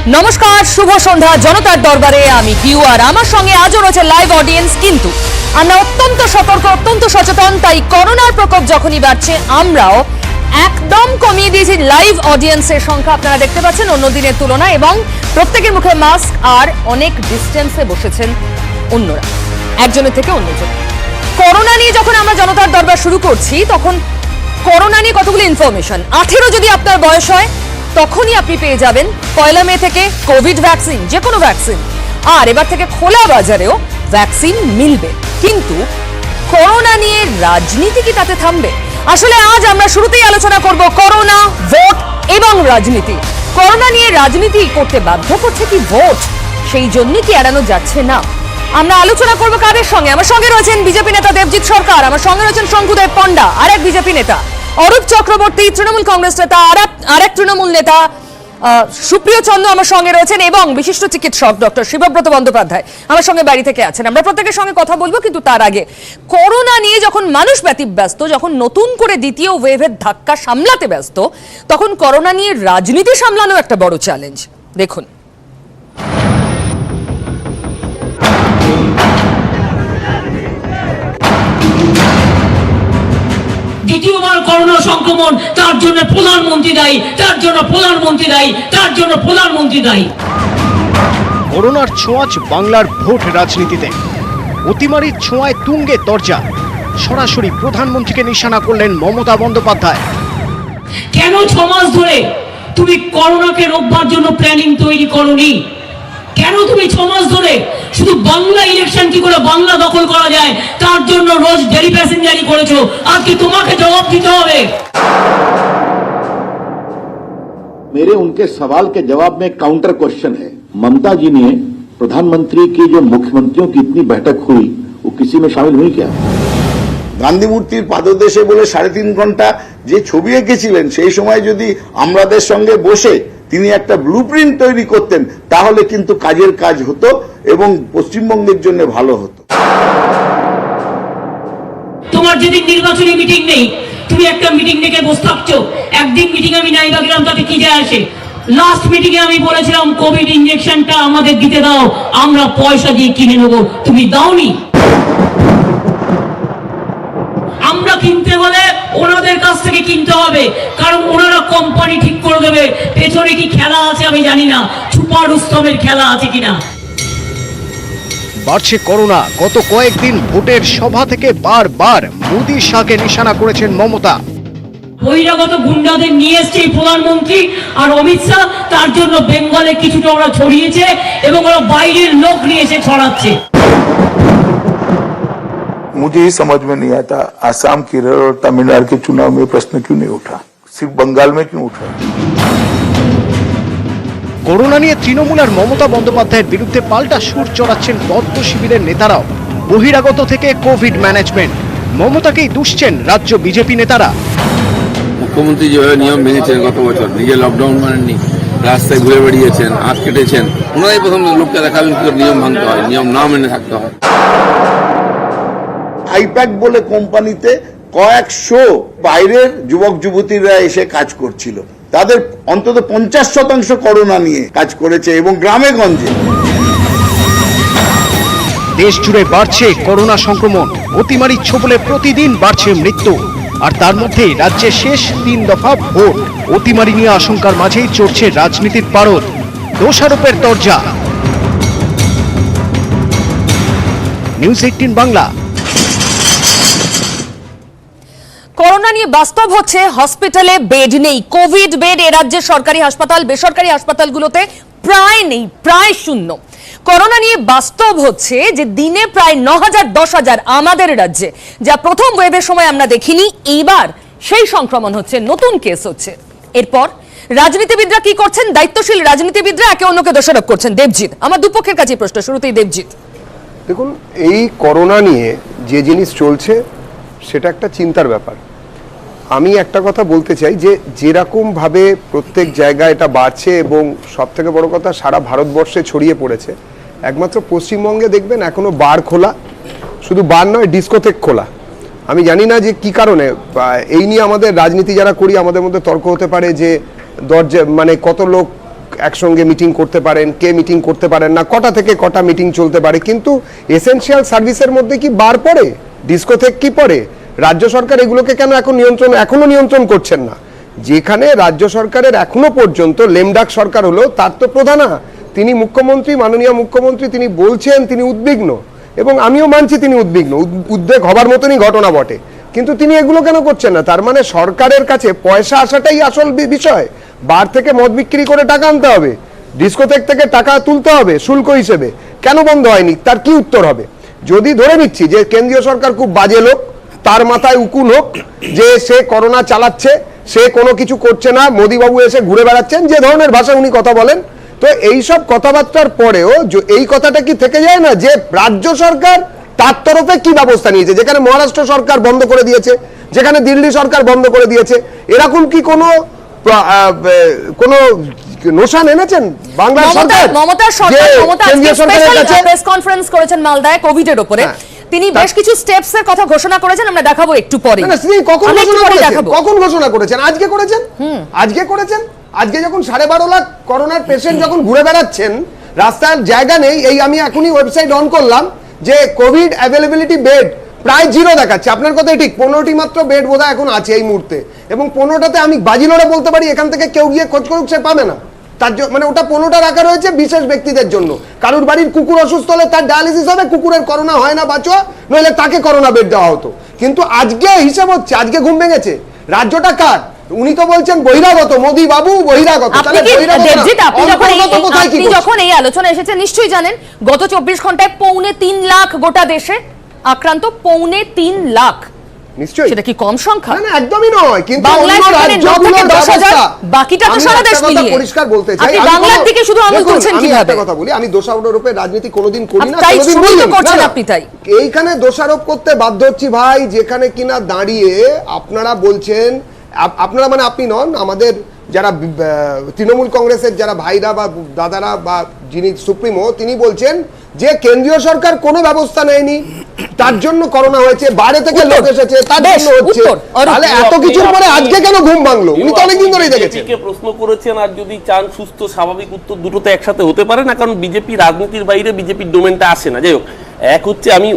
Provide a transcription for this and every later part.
নমস্কার, শুভ সন্ধ্যা। জনতার দরবারে আমি পিউ, আর আমার সঙ্গে আজও রয়েছে লাইভ অডিয়েন্স। কিন্তু আমরা অত্যন্ত সতর্ক, অত্যন্ত সচেতন, তাই করোনার প্রকোপ যখনই বাড়ছে আমরাও একদম কমিয়ে দিয়েছি লাইভ অডিয়েন্সের সংখ্যা। আপনারা দেখতে পাচ্ছেন অন্য দিনের তুলনায়, এবং প্রত্যেকের মুখে মাস্ক আর অনেক ডিস্টেন্সে বসেছেন অন্যরা, একজনের থেকে অন্যজন। করোনা নিয়ে যখন আমরা জনতার দরবার শুরু করছি, তখন করোনা নিয়ে কতগুলো ইনফরমেশন। 18 যদি আপনার বয়স হয় তখনই আপনি পেয়ে যাবেন 1 মে থেকে কোভিড ভ্যাকসিন, যে কোনো ভ্যাকসিন। আর এবার থেকে খোলা বাজারেও ভ্যাকসিন মিলবে। কিন্তু করোনা নিয়ে রাজনীতি কি তাতে থামবে? আসলে আজ আমরা শুরুতেই আলোচনা করব করোনা, ভোট এবং রাজনীতি। করোনা নিয়ে রাজনীতি করতে বাধ্য করছে কি ভোট? সেই জন্যই কি এড়ানো যাচ্ছে না? আমরা আলোচনা করব কাদের সঙ্গে? আমার সঙ্গে রয়েছেন বিজেপি নেতা দেবজিৎ সরকার, আমার সঙ্গে রয়েছেন শঙ্কুদেব পণ্ডা, আরেক বিজেপি নেতা, অরূপ চক্রবর্তী তৃণমূল কংগ্রেস নেতা, আরেক তৃণমূল নেতা সুপ্রিয় চন্দ্র আমার সঙ্গে রয়েছেন, এবং বিশিষ্ট চিকিৎসক ডক্টর শিবব্রত বন্দ্যোপাধ্যায় আমার সঙ্গে বাড়ি থেকে আছেন। আমরা প্রত্যেকের সঙ্গে কথা বলবো, কিন্তু তার আগে করোনা নিয়ে যখন মানুষ ব্যতিব্যস্ত, যখন নতুন করে দ্বিতীয় ওয়েভের ধাক্কা সামলাতে ব্যস্ত, তখন করোনা নিয়ে রাজনীতি সামলানো একটা বড় চ্যালেঞ্জ। দেখুন, দ্বিতীয়বার করোনা সংক্রমণ, তার জন্য প্রধানমন্ত্রী দায়ী, তার জন্য প্রধানমন্ত্রী দায়ী, তার জন্য প্রধানমন্ত্রী দায়ী। করোনার ছোঁয়াচ বাংলার ভোট রাজনীতিতে। অতিমারির ছোঁয়ায় তুঙ্গে দরজা। সরাসরি প্রধানমন্ত্রীকে নিশানা করলেন মমতা বন্দ্যোপাধ্যায়। কেন 6 মাস ধরে তুমি করোনাকে রোকবার জন্য প্ল্যানিং তৈরি করোনি? কেন তুমি 6 মাস ধরে শুধু বাংলা ইলেকশন কি করে বাংলা দখল করা যায় তার জন্য রোজ ডেলি প্যাসেঞ্জারি করেছো? আজকে তোমাকে জবাব দিতে হবে। मेरे उनके सवाल के जवाब में काउंटर क्वेश्चन है। ममता जी ने प्रधानमंत्री की जो मुख्यमंत्रियों की इतनी बैठक हुई, वो किसी में शामिल हुई क्या? গান্ধী মূর্তির পাদদেশে বলে 3.5 ঘন্টা যে ছবি এঁকেছিলেন, সেই সময় যদি আমরাদের সঙ্গে বসে তিনি একটা ব্লুপ্রিন্ট তৈরি করতেন, তাহলে কিন্তু কাজের কাজ হতো এবং পশ্চিমবঙ্গের জন্য ভালো হতো। তোমার যেদিন নির্বাচনী মিটিং নেই, তুমি একটা মিটিং ডেকে বসে থাকছো। একদিন মিটিং আমি নাই বা গেলাম, তাতে কি যায় আসে? লাস্ট মিটিং এ আমি বলেছিলাম কোভিড ইনজেকশনটা আমাদের দিতে দাও, আমরা পয়সা দিয়ে কিনে নেবো, তুমি দাওনি। আমরা কিনতে হলে ওনাদের কাছ থেকে কিনতে হবে, কারণ ওনারা কোম্পানি ঠিক করে দেবে। পেছনে কি খেলা আছে আমি জানি না, ছুপা রুস্তমের খেলা আছে কিনা। বাড়ছে করোনা। গত কয়েকদিন ভোটের সভা থেকে বারবার মোদী শাহকে নিশানা করেছেন মমতা। বহিরাগত গুন্ডাদের নিয়ে এসছে এই প্রধানমন্ত্রী আর অমিত শাহ, তার জন্য বেঙ্গলে কিছুটা ওরা ছড়িয়েছে এবং ওরা বাইরের লোক নিয়ে এসে ছড়াচ্ছে। मुझे ही समझ में नहीं आता आसाम केरल और तमिलनाडु के चुनाव में प्रश्न क्यों नहीं उठा, सिर्फ बंगाल में क्यों उठा? করোনা নিয়ে তৃণমূল আর মমতা বন্দ্যোপাধ্যায়ের বিরুদ্ধে পাল্টা সুর চড়াচ্ছেন বদ্ধ শিবিরের নেতারাও। বহিরাগত থেকে কোভিড ম্যানেজমেন্ট, মমতাকেই দুষছেন রাজ্য বিজেপি নেতারা। মুখ্যমন্ত্রী যেভাবে নিয়ম ভেঙেছেন গত বছর, নিজে লকডাউন মানেননি, রাস্তায় ঘুরে বেড়িয়েছেন, আখ কেটেছেন, ওনারাই প্রথম লোককে দেখালেন কি নিয়ম ভাঙতে হয়, নিয়ম না মেনে থাকতে হয়। আইপ্যাক বলে কোম্পানিতে কয়েকশো বাইরের যুবক যুবতীরা এসে কাজ করছিল, তাদের অন্তত 50% করোনা নিয়ে কাজ করেছে, এবং গ্রামে গঞ্জে। দেশ জুড়ে বাড়ছে করোনা সংক্রমণ। অতিমারির ছোবলে প্রতিদিন বাড়ছে মৃত্যু, আর তার মধ্যেই রাজ্যের শেষ 3 দফা ভোট। অতিমারি নিয়ে আশঙ্কার মাঝেই চড়ছে রাজনীতির পারদ। দোষারোপের দরজা। নিউজ 18 বাংলা। করোনা নিয়ে বাস্তব হচ্ছে হসপিটালে বেড নেই, কোভিড বেড এ রাজ্যের সরকারি হাসপাতাল, বেসরকারি হাসপাতালগুলোতে প্রায় নেই, প্রায় শূন্য। করোনা নিয়ে বাস্তব হচ্ছে যে দিনে প্রায় 9,000-10,000 আমাদের রাজ্যে, যা প্রথম ওয়েভের সময় আমরা দেখিনি। এইবার সেই সংক্রমণ হচ্ছে, নতুন কেস হচ্ছে। এরপর রাজনীতিবিদরা কি করছেন? দায়িত্বশীল রাজনীতিবিদরা একে অন্যকে দোষারোপ করছেন। দেবজিৎ, আমার দুপক্ষের কাছে প্রশ্ন, শুরুতেই দেবজিৎ। দেখুন, এই করোনা নিয়ে যে জিনিস চলছে সেটা একটা চিন্তার ব্যাপার। আমি একটা কথা বলতে চাই যে যেরকমভাবে প্রত্যেক জায়গায় এটা বাড়ছে এবং সবথেকে বড় কথা সারা ভারতবর্ষে ছড়িয়ে পড়েছে, একমাত্র পশ্চিমবঙ্গে দেখবেন এখনো বার খোলা, শুধু বার নয় ডিস্কোথেক খোলা। আমি জানি না যে কি কারণে। এই নিয়ে আমাদের রাজনীতি যারা করি আমাদের মধ্যে তর্ক হতে পারে যে দরজা মানে কত লোক একসঙ্গে মিটিং করতে পারেন, কে মিটিং করতে পারেন না, কটা থেকে কটা মিটিং চলতে পারে, কিন্তু এসেনশিয়াল সার্ভিসের মধ্যে কি বার পড়ে, ডিস্কোথেক কি পড়ে? রাজ্য সরকার এগুলোকে কেন এখনো নিয়ন্ত্রণ করছেন না? যেখানে রাজ্য সরকারের এখনো পর্যন্ত লেমডাক সরকার হলো, তার তো প্রধানা তিনি মুখ্যমন্ত্রী, মাননীয় মুখ্যমন্ত্রী, তিনি বলছেন তিনি উদ্বিগ্ন, এবং আমিও মানছি তিনি উদ্বিগ্ন, উদ্বেগ হবার মতনই ঘটনা বটে, কিন্তু তিনি এগুলো কেন করছেন না? তার মানে সরকারের কাছে পয়সা আসাটাই আসল বিষয়। বার থেকে মদ বিক্রি করে টাকা আনতে হবে, ডিস্কোথেক থেকে টাকা তুলতে হবে শুল্ক হিসেবে, কেন বন্ধ হয়নি? তার কি উত্তর হবে? যদি ধরে নিচ্ছি যে কেন্দ্রীয় সরকার খুব বাজে লোক, তার মাথায় উকুন হোক যে সে করোনা চালাচ্ছে, সে কোনো কিছু করছে না, মোদিবাবু এসে ঘুরে বেড়াচ্ছেন, যে ধরনের ভাষা উনি কথা বলেন, তো এইসব কথাবার্তার পরেও এই কথাটা কি থেকে যায় না যে রাজ্য সরকার তার তরফে কি ব্যবস্থা নিয়েছে? যেখানে মহারাষ্ট্র সরকার বন্ধ করে দিয়েছে, যেখানে দিল্লি সরকার বন্ধ করে দিয়েছে, এরকম কি কোনো নোশান এনেছেন বাংলা সরকার? মমতা সরকার প্রেস কনফারেন্স করেছেন মালদায় কোভিডের উপরে, তিনি বেশ কিছু স্টেপস এর কথা ঘোষণা করেছেন, আমরা দেখাবো একটু পরে। কখন ঘোষণা করেছেন? আজকে করেছেন, আজকে করেছেন। আজকে যখন 12.5 লাখ করোনার পেশেন্ট যখন ঘুরে বেড়াচ্ছেন, রাস্তার জায়গা নেই, এই আমি এখনই ওয়েবসাইট অন করলাম যে কোভিড অ্যাভেলেবিলিটি বেড প্রায় 0 দেখাচ্ছে। আপনার কথাই ঠিক, 15টি মাত্র বেড বোধহয় এখন আছে এই মুহূর্তে, এবং 15টাতে আমি বাজিলরে বলতে পারি এখান থেকে কেউ গিয়ে খোঁজ করুক, সে পাবে না। তার মানে ওটা 15টা রাখা রয়েছে বিশেষ ব্যক্তিদের জন্য। কারুর বাড়ির কুকুর অসুস্থ হলে তার ডায়ালিসিস হবে, কুকুরের করোনা হয় না বাঁচো, নইলে তাকে করোনা বেড দেওয়া হতো। কিন্তু আজকে হিসাব হচ্ছে, আজকে ঘুম ভেঙেছে। রাজ্যটা কার? উনি তো বলছেন বহিরাগত, মোদি বাবু বহিরাগত। আপনি যখন এই আলোচনা এসেছে নিশ্চয়ই জানেন, গত 24 ঘন্টায় 3.25 লাখ গোটা দেশে আক্রান্ত, 3.25 লাখ। নিশ্চয়ই সেটা কি কম সংখ্যা? না, একদমই নয়, কিন্তু বাংলায় 10,000, বাকিটা তো সারা দেশ মিলিয়ে। পরিষ্কার বলতে চাই, আপনি বাংলার দিকে শুধু আঙুল তুলছেন কিভাবে? একটা কথা বলি, আমি দোষারোপের রাজনীতি কোনোদিন করি না, তাই কোনোদিন শুরুই তো বলিনি। করছেন আপনি, তাই এইখানে দোষারোপ করতে বাধ্য হচ্ছি ভাই, যেখানে কিনা দাঁড়িয়ে আপনারা বলছেন, আপনারা মানে আপনি নন, আমাদের যারা তৃণমূল কংগ্রেসের যারা ভাইরা বা দাদারা বা যিনি সুপ্রিমো, তিনি বলছেন যে কেন্দ্রীয় সরকার কোনো ব্যবস্থা নেয়নি, তার জন্য করোনা হয়েছে, বাইরে থেকে লোক এসেছে, তার জন্য হচ্ছে। তাহলে এত কিছুর পরে আজকে কেন ঘুম ভাঙলো? উনি তো অনেকদিন ধরেই দেখেছেন। প্রশ্ন করেছেন, আর যদি চান সুস্থ স্বাভাবিক উত্তর, দুটো তো একসাথে হতে পারে না, কারণ বিজেপি রাজনীতির বাইরে বিজেপির ডোমেনটা আসে না। যাই হোক, এক হচ্ছে আমি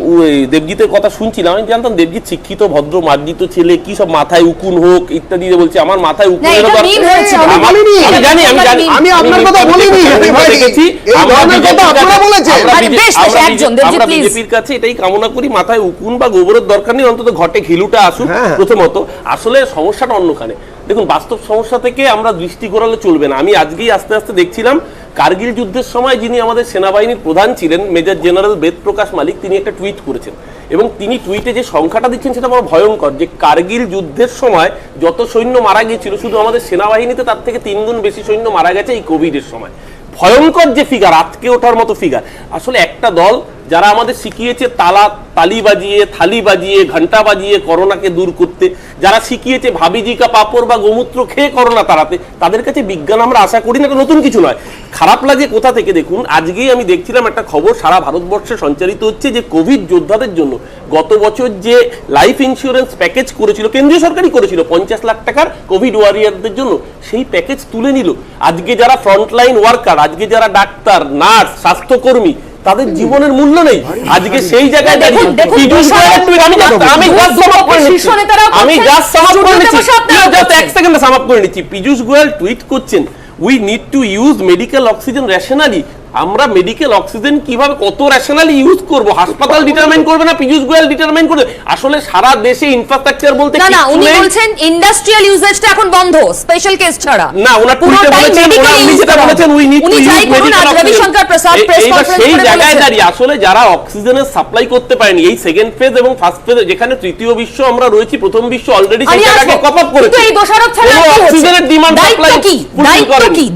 দেবজিতের কথা শুনছিলাম, আমি জানতাম দেবজিৎ শিক্ষিত ভদ্র মার্জিত ছেলে, কি সব মাথায় উকুন হোক ইত্যাদি বলছে, আমার মাথায় উকুন আমি আপনার কথা বলিনি, আমরা বিজেপির কাছে এটাই কামনা করি, মাথায় উকুন বা গোবরের দরকার নেই, অন্তত ঘটে ঘিলুটা আসুক। প্রথমত আসলে সমস্যাটা অন্যখানে। দেখুন, বাস্তব সমস্যা থেকে আমরা দৃষ্টি ঘোরালে চলবে না। আমি আজকেই আস্তে আস্তে দেখছিলাম, কার্গিল যুদ্ধের সময় যিনি আমাদের সেনাবাহিনীর প্রধান ছিলেন, মেজর জেনারেল বেদ প্রকাশ মালিক, তিনি একটা টুইট করেছেন, এবং তিনি টুইটে যে সংখ্যাটা দিচ্ছেন সেটা বড় ভয়ঙ্কর, যে কার্গিল যুদ্ধের সময় যত সৈন্য মারা গিয়েছিল, শুধু আমাদের সেনাবাহিনীতে তার থেকে 3 গুণ বেশি সৈন্য মারা গেছে এই কোভিডের সময়। ভয়ঙ্কর যে ফিগার, আজকে ওঠার মতো ফিগার। আসলে একটা দল যারা আমাদের শিখিয়েছে তালি বাজিয়ে, থালি বাজিয়ে, ঘন্টা বাজিয়ে করোনাকে দূর করতে, যারা শিখিয়েছে ভাবিজি কা পাপড় বা গোমূত্র খেয়ে করোনা তাড়াতে, তাদের কাছে বিজ্ঞান আমরা আশা করি না, এটা নতুন কিছু নয়। খারাপ লাগে কোথা থেকে, দেখুন আজকেই আমি দেখছিলাম একটা খবর সারা ভারতবর্ষে সঞ্চারিত হচ্ছে, যে কোভিড যোদ্ধাদের জন্য গত বছর যে লাইফ ইন্স্যুরেন্স প্যাকেজ করেছিল, কেন্দ্রীয় সরকারই করেছিল 50 লাখ টাকার কোভিড ওয়ারিয়ারদের জন্য, সেই প্যাকেজ তুলে নিল। আজকে যারা ফ্রন্টলাইন ওয়ার্কার, আজকে যারা ডাক্তার, নার্স, স্বাস্থ্যকর্মী, তাদের জীবনের মূল্য নেই। আজকে সেই জায়গায় পীযূষ গোয়েল টুইট করছেন, we need to use medical oxygen rationally. আমরা মেডিকেল অক্সিজেন কিভাবে কত রেশনালি ইউজ করব, হাসপাতাল ডিটারমাইন করবে না, পীযূষ গোয়েল ডিটারমাইন করবে। আসলে সারা দেশে ইনফ্রাস্ট্রাকচার বলতে না, উনি বলছেন ইন্ডাস্ট্রিয়াল ইউজেসটা এখন বন্ধ, স্পেশাল কেস ছাড়া। না, ওনার টুইটে বলেছেন, উনি যেটা বলেছেন, we need to use medical oxygen. সেই জায়গায় দাঁড়িয়ে আসলে যারা অক্সিজেনের সাপ্লাই করতে পারেনি এই সেকেন্ড ফেজ এবং ফার্স্ট ফেজ, যেখানে তৃতীয় বিশ্ব আমরা রয়েছি, প্রথম বিশ্ব অলরেডি সেই জায়গাকে কপ আপ করেছে, এই দোষারোপ ছাড়া অক্সিজেনের ডিমান্ড সাপ্লাই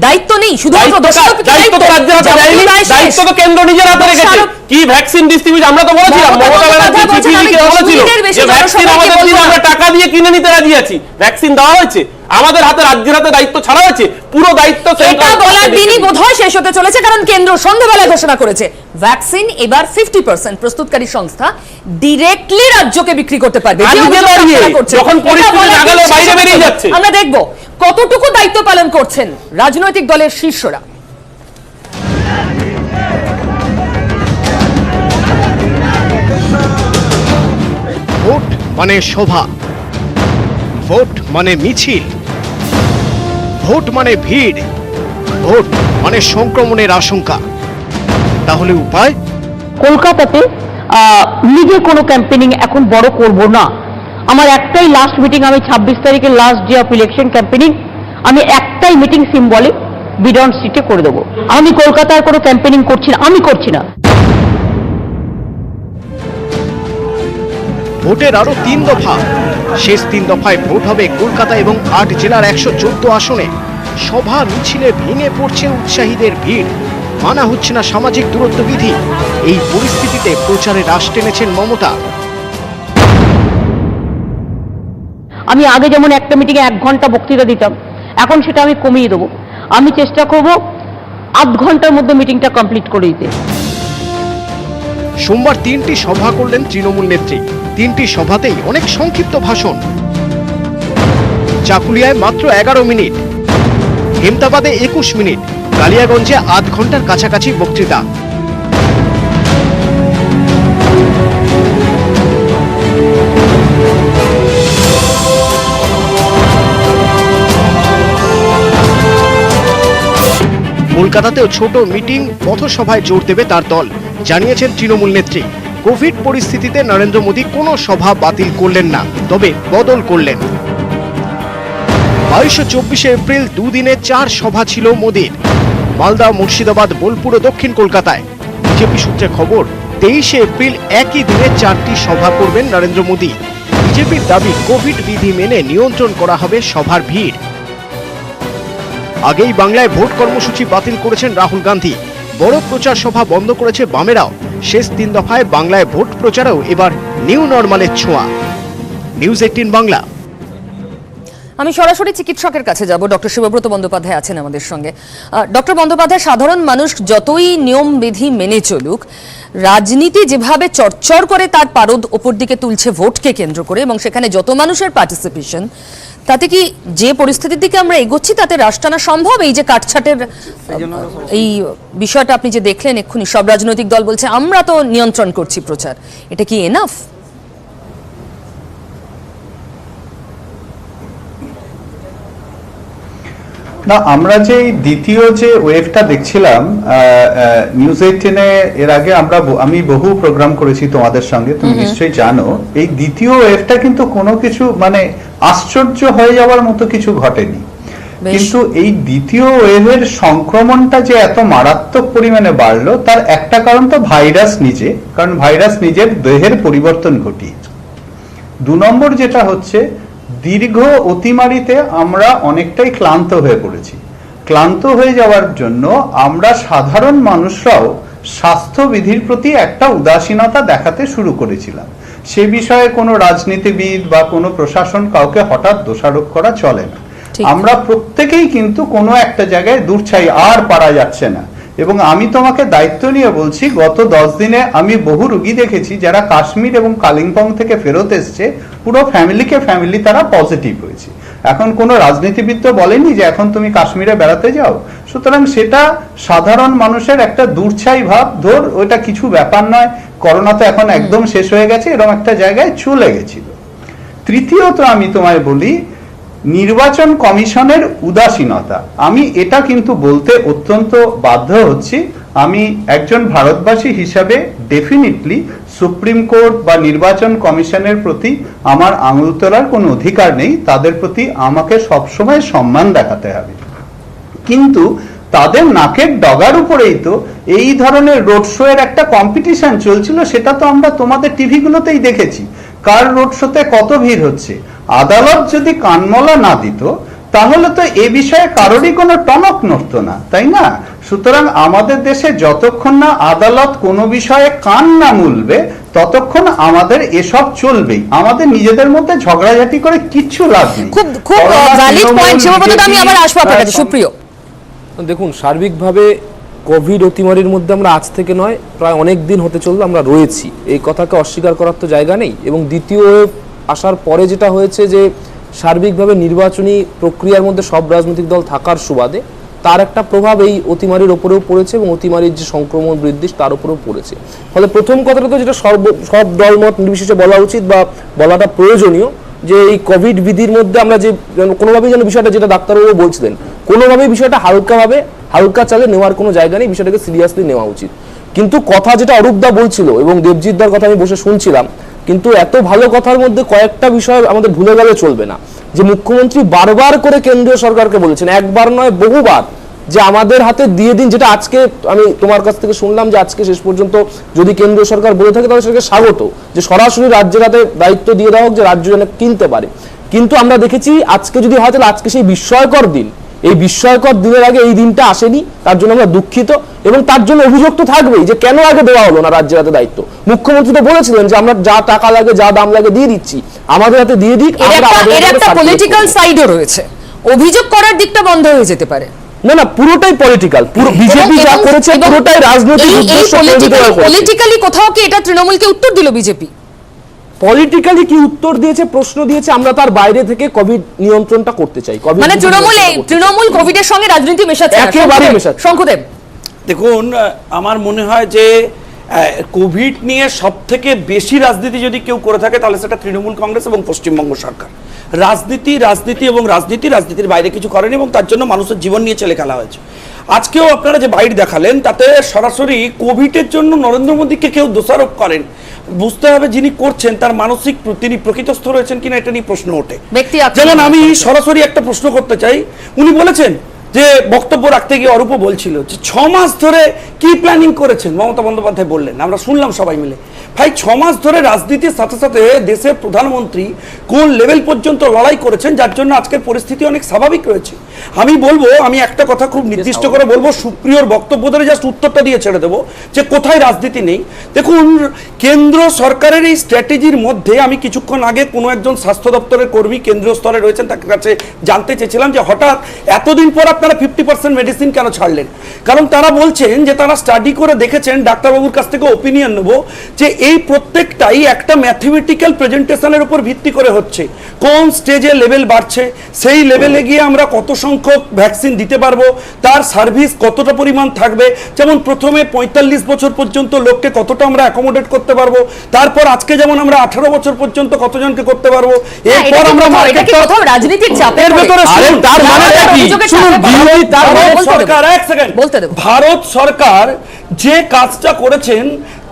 দায়িত্ব নেই, শুধুমাত্র দোষারোপ। দায়িত্ব তো কেন্দ্র নিজের হাতে রেখেছে। কি ভ্যাকসিন ডিস্ট্রিবিউট, আমরা তো বলেছিলাম, মমতা ব্যানার্জি চিঠিলিখে বলেছিল যে ভ্যাকসিন আমাদের দিন আমরা টাকা দিয়ে কিনে নিতে রাজি আছি, ভ্যাকসিন দেওয়া হয়েছে, আমাদের হাতে রাজ্যের হাতে দায়িত্ব ছাড়া হয়েছে, পুরো দায়িত্ব এটা বলার দিনই বোধহয় শেষ হতে চলেছে, কারণ কেন্দ্র সন্ধ্যাবেলায় ঘোষণা করেছে ভ্যাকসিন এবার 50% প্রস্তুতকারী সংস্থা ডিরেক্টলি রাজ্যকে বিক্রি করতে পারবে। যখন পরিস্থিতি নাগালের বাইরে বেরিয়ে যাচ্ছে, আমরা দেখব কতটুকু দায়িত্ব পালন করছেন রাজনৈতিক দলের শীর্ষরা। মানে সভা, ভোট মানে মিছিল, ভোট মানে ভিড়, ভোট মানে সংক্রমণের আশঙ্কা। তাহলে উপায়? কলকাতাতে নিজে কোনো ক্যাম্পেনিং এখন বড় করব না। আমার একটাই লাস্ট মিটিং, আমি 26 তারিখে last day of election campaigning, আমি একটাই মিটিং সিম্বলিক বিডন স্ট্রিটে করে দেবো। আমি কলকাতার কোনো ক্যাম্পেনিং করছি না, আমি করছি না। ভোটের আরো 3 দফা। শেষ 3 দফায় ভোট হবে কলকাতা এবং 8 জেলার 114 আসনে। সভা মিছিলে ভেঙে পড়ছে উৎসাহীদের ভিড়, মানা হচ্ছে না সামাজিক দূরত্ব বিধি। এই পরিস্থিতিতে প্রচারে রাশ টেনেছেন মমতা। আমি আগে যেমন একটা মিটিংয়ে 1 ঘন্টা বক্তৃতা দিতাম, এখন সেটা আমি কমিয়ে দেবো। আমি চেষ্টা করব আধ ঘন্টার মধ্যে মিটিংটা কমপ্লিট করে দিতে। সোমবার 3টি সভা করলেন তৃণমূল নেত্রী। 3টি সভাতেই অনেক সংক্ষিপ্ত ভাষণ। চাকুলিয়ায় মাত্র 11 মিনিট, হেমতাবাদে 21 মিনিট, কালিয়াগঞ্জে আধ ঘন্টার কাছাকাছি বক্তৃতা। কলকাতাতেও ছোট মিটিং, পথসভায় জোর দেবে তার দল, জানিয়েছেন তৃণমূল নেত্রী। কোভিড পরিস্থিতিতে নরেন্দ্র মোদী কোনো সভা বাতিল করলেন না, তবে বদল করলেন। 22 ও 24 এপ্রিল দুদিনে 4 সভা ছিল মোদীর। মালদা, মুর্শিদাবাদ, বোলপুর ও দক্ষিণ কলকাতায়। বিজেপি সূত্রে খবর, 23 এপ্রিল একই দিনে 4টি সভা করবেন নরেন্দ্র মোদী। বিজেপির দাবি, কোভিড বিধি মেনে নিয়ন্ত্রণ করা হবে সভার ভিড়। আগেই বাংলায় ভোট কর্মসূচি বাতিল করেছেন রাহুল গান্ধী। বড় প্রচার সভা বন্ধ করেছে বামেরাও। শেষ 3 দফায় বাংলায় ভোট প্রচারেও এবার নিউ নরমালের ছোঁয়া। নিউজ 18 বাংলা। আমি সরাসরি চিকিৎসকের কাছে যাব। ডক্টর শিবব্রত বন্দ্যোপাধ্যায় আছেন আমাদের সঙ্গে। ডক্টর বন্দ্যোপাধ্যায়, সাধারণ মানুষ যতই নিয়ম বিধি মেনে চলুক, রাজনীতি যেভাবে চরচর করে তার পারদ ওপর দিকে তুলছে ভোটকে কেন্দ্র করে, এবং সেখানে যত মানুষের পার্টিসিপেশন, তাতে কি যে পরিস্থিতির দিকে আমরা এগোচ্ছি তাতে রাশ টানা সম্ভব? এই যে কাটছাটের এই বিষয়টা আপনি যে দেখলেন এক্ষুনি, সব রাজনৈতিক দল বলছে আমরা তো নিয়ন্ত্রণ করছি প্রচার, এটা কি এনাফ? না, আমরা যে দ্বিতীয় যে ওয়েভটা দেখছিলাম নিউজ 18-এ, এর আগে আমি বহু প্রোগ্রাম করেছি তোমাদের সঙ্গে, তুমি নিশ্চয়ই জানো। এই দ্বিতীয় ওয়েভটা কিন্তু কোনো কিছু মানে আশ্চর্য হয়ে যাওয়ার মতো কিছু ঘটেনি, কিন্তু এই দ্বিতীয় ওয়েভের সংক্রমণটা যে এত মারাত্মক পরিমাণে বাড়লো তার একটা কারণ তো ভাইরাস নিজে, কারণ ভাইরাস নিজের দেহের পরিবর্তন ঘটিয়েছে। 2 নম্বর যেটা হচ্ছে, দীর্ঘ অতিমারিতে আমরা অনেকটাই ক্লান্ত হয়ে পড়েছি। ক্লান্ত হয়ে যাওয়ার জন্য আমরা সাধারণ মানুষরাও স্বাস্থ্যবিধির প্রতি একটা উদাসীনতা দেখাতে শুরু করেছিলাম। সে বিষয়ে কোনো রাজনীতিবিদ বা কোনো প্রশাসন কাউকে হঠাৎ দোষারোপ করা চলে না। আমরা প্রত্যেকেই কিন্তু কোনো একটা জায়গায় দূরছাই আর পারা যাচ্ছে না। এবং আমি তোমাকে দায়িত্ব নিয়ে বলছি, গত 10 দিনে আমি বহু রোগী দেখেছি যারা কাশ্মীর এবং কালিম্পং থেকে ফেরত এসছে, পুরো ফ্যামিলি তারা পজিটিভ হয়েছে। এখন কোনো রাজনীতিবিদ তো বলেনি যে এখন তুমি কাশ্মীরে বেড়াতে যাও। সুতরাং সেটা সাধারণ মানুষের একটা দূরছাই ভাব, ধর ওইটা কিছু ব্যাপার নয়, করোনা তো এখন একদম শেষ হয়ে গেছে, এরকম একটা জায়গায় চলে গেছিল। তৃতীয়ত আমি তোমায় বলি, নির্বাচন কমিশনের উদাসীনতা। আমি এটা কিন্তু বলতে অত্যন্ত বাধ্য হচ্ছি। আমি একজন ভারতবাসী হিসাবে ডেফিনেটলি সুপ্রিম কোর্ট বা নির্বাচন কমিশনের প্রতি আমার আঙুল তোলার কোনো অধিকার নেই, তাদের প্রতি আমাকে সবসময় সম্মান দেখাতে হবে। কিন্তু তাদের নাকের ডগার উপরেই তো এই ধরনের রোড শো এর একটা কম্পিটিশন চলছিল, সেটা তো আমরা তোমাদের টিভিগুলোতেই দেখেছি। কার রোড শোতে কত ভিড় হচ্ছে। আদালত যদি কানমলা না দিত তাহলে তো এ বিষয়ে কারোরই কোনো টনক নড়ত না, তাই না? সুতরাং আমাদের দেশে যতক্ষণ না আদালত কোনো বিষয়ে কান না মুলবে ততক্ষণ আমাদের এসব চলবেই। আমাদের নিজেদের মধ্যে ঝগড়াঝাটি করে কিচ্ছু লাভ নেই। খুব ভ্যালিড পয়েন্ট শিবব্রত, আমি আবার আসবো আপনার কাছে। সুপ্রিয়, দেখুন, সার্বিকভাবে কোভিড অতিমারির মধ্যে আমরা আজ থেকে নয়, প্রায় অনেক দিন হতে চললো আমরা রয়েছি, এই কথাকে অস্বীকার করার তো জায়গা নেই। এবং দ্বিতীয় ওয়েভ আসার পরে যেটা হয়েছে যে সার্বিকভাবে নির্বাচনী প্রক্রিয়ার মধ্যে সব রাজনৈতিক দল থাকার সুবাদে তার একটা প্রভাব এই অতিমারির ওপরেও পড়েছে এবং অতিমারির যে সংক্রমণ বৃদ্ধি তার উপরেও পড়েছে। ফলে প্রথম কথাটা তো যেটা সব দলমত নির্বিশেষে বলা উচিত বা বলাটা প্রয়োজনীয়, যে এই কোভিড বিধির মধ্যে আমরা যে কোনোভাবেই যেন বিষয়টা, যেটা ডাক্তারবাবু বলছিলেন, কোনোভাবেই বিষয়টা হালকা চালে নেওয়ার কোনো জায়গা নেই, বিষয়টাকে সিরিয়াসলি নেওয়া উচিত। কিন্তু কথা যেটা অরূপদা বলছিল এবং দেবজিৎদার কথা আমি বসে শুনছিলাম, কিন্তু এত ভালো কথার মধ্যে কয়েকটা বিষয় আমাদের ভুলে গেলে চলবে না। যে মুখ্যমন্ত্রী বারবার করে কেন্দ্রীয় সরকারকে বলেছেন, একবার নয় বহুবার, যে আমাদের হাতে দিয়ে দিন, যেটা আজকে আমি তোমার কাছ থেকে শুনলাম যে আজকে শেষ পর্যন্ত যদি কেন্দ্রীয় সরকার বলে থাকে তাহলে সেটাকে স্বাগত, যে সরাসরি রাজ্যের হাতে দায়িত্ব দিয়ে দেওয়া হোক, যে রাজ্য যেন কিনতে পারে। কিন্তু আমরা দেখেছি আজকে যদি হয় তাহলে আজকে সেই বিস্ময়কর দিন, এই বিস্ময়কর দিনের আগে এই দিনটা আসেনি, তার জন্য আমরা দুঃখিত এবং তার জন্য অভিযোগ তো থাকবেই যে কেন আগে দেওয়া হলো না রাজ্যের হাতে দায়িত্ব। মুখ্যমন্ত্রী তো বলেছিলেন যে আমরা যা টাকা লাগে যা দাম লাগে দিয়ে দিচ্ছি, আমাদের হাতে দিয়ে দিক। এর একটা পলিটিক্যাল সাইডও রয়েছে, অভিযোগ করার দিকটা বন্ধ হয়ে যেতে পারে। না, পুরোটাই পলিটিক্যাল, পুরো বিজেপি যা করেছে পুরোটাই রাজনৈতিক উদ্দেশ্য। পলিটিক্যালি কোথাও কি এটা তৃণমূলকে উত্তর দিল বিজেপি? পলিটিক্যালি কি উত্তর দিয়েছে, প্রশ্ন দিয়েছে, আমরা তার বাইরে থেকে কোভিড নিয়ন্ত্রণটা করতে চাই। মানে তৃণমূল কোভিডের সঙ্গে রাজনীতি মেশাচ্ছে, একেবারে মেশাচ্ছে। শঙ্কুদেব, দেখুন, আমার মনে হয় যে কোভিড নিয়ে সব থেকে বেশি রাজনীতি যদি কেউ করে থাকে তাহলে সেটা তৃণমূল কংগ্রেস এবং পশ্চিমবঙ্গ সরকার। রাজনীতির বাইরে কিছু করেনি এবং তার জন্য মানুষের জীবন নিয়ে ছেলে খেলা হয়েছে। আজকেও আপনারা যে বাইট দেখালেন তাতে সরাসরি কোভিডের জন্য নরেন্দ্র মোদীকে কেউ দোষারোপ করেন, বুঝতে হবে যিনি করছেন তার মানসিক তিনি প্রকৃতস্থ রয়েছেন কিনা এটা নিয়ে প্রশ্ন ওঠে। যেমন আমি সরাসরি একটা প্রশ্ন করতে চাই, উনি বলেছেন যে বক্তব্য রাখতে গিয়ে অরূপ বলছিল যে 6 মাস ধরে কি প্ল্যানিং করেছেন, মমতা বন্দ্যোপাধ্যায় বললেন, আমরা শুনলাম সবাই মিলে। ভাই 6 মাস ধরে রাজনীতির সাথে সাথে দেশের প্রধানমন্ত্রী কোন লেভেল পর্যন্ত লড়াই করেছেন, যার জন্য আজকের পরিস্থিতি অনেক স্বাভাবিক রয়েছে। আমি একটা কথা খুব নির্দিষ্ট করে বলবো, সুপ্রিয়র বক্তব্য ধরে জাস্ট উত্তরটা দিয়ে ছেড়ে দেবো যে কোথায় রাজনীতি নেই। দেখুন, কেন্দ্র সরকারের এই স্ট্র্যাটেজির মধ্যে আমি কিছুক্ষণ আগে কোনো একজন স্বাস্থ্য দপ্তরের কর্মী কেন্দ্রীয় স্তরে রয়েছেন তার কাছে জানতে চেয়েছিলাম যে হঠাৎ এতদিন পর আপনারা 50% মেডিসিন কেন ছাড়লেন। কারণ তারা বলছেন যে তারা স্টাডি করে দেখেছেন, ডাক্তারবাবুর কাছ থেকে ওপিনিয়ন নেবো, যে এই প্রত্যেকটাই একটা ম্যাথমেটিক্যাল প্রেজেন্টেশনের উপর ভিত্তি করে হচ্ছে। কোন স্টেজে লেভেল বাড়ছে, সেই লেভেলে গিয়ে আমরা কত সংখ্যক ভ্যাকসিন দিতে পারবো, তার সার্ভিস কতটা পরিমাণ থাকবে। যেমন প্রথমে 45 বছর পর্যন্ত লোককে কতটা আমরা অ্যাকোমোডেট করতে পারবো, তারপর আজকে যেমন আমরা 18 বছর পর্যন্ত কতজনকে করতে পারবো, এরপর আমরা রাজনীতির চাপের ভেতরে ভারত সরকার যে কাজটা করেছেন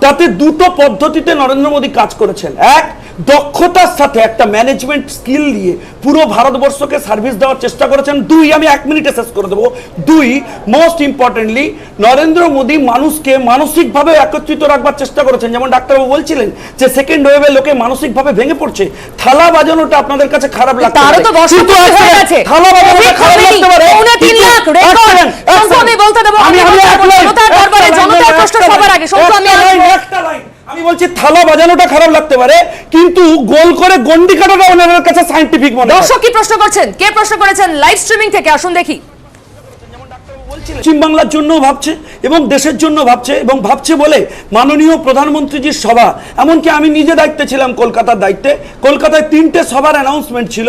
তাতে দুটো পদ্ধতিতে নরেন্দ্র মোদী কাজ করেছেন। এক, দক্ষতার সাথে একটা ম্যানেজমেন্ট স্কিল দিয়ে পুরো ভারতবর্ষকে সার্ভিস দেওয়ার চেষ্টা করেছেন। দুই, আমি 1 মিনিটে শেষ করে দেবো। দুই, মোস্ট ইম্পর্টেন্টলি নরেন্দ্র মোদী মানুষকে মানসিকভাবে একত্রিত রাখবার চেষ্টা করেছেন। যেমন ডাক্তারবাবু বলছিলেন যে সেকেন্ড ওয়েভে লোকে মানসিকভাবে ভেঙে পড়ছে, থালা বাজানোটা আপনাদের কাছে খারাপ লাগতে পারে, থালা বাজানোটা খারাপ লাগতে পারে। আমি বলছি থালা বাজানোটা খারাপ লাগতে পারে, কিন্তু গোল করে গন্ডি কাটাটা ওনাদের কাছে সায়েন্টিফিক মনে হয়। দর্শক কি প্রশ্ন করছেন, কে প্রশ্ন করেছেন লাইভ স্ট্রিমিং থেকে, আসুন দেখি। পশ্চিম বাংলার জন্য ভাবছে এবং দেশের জন্য ভাবছে, এবং ভাবছে বলে মাননীয় প্রধানমন্ত্রীজির সভা, এমনকি আমি নিজে দায়িত্বে ছিলাম কলকাতার দায়িত্বে, কলকাতায় 3টে সভার অ্যানাউন্সমেন্ট ছিল,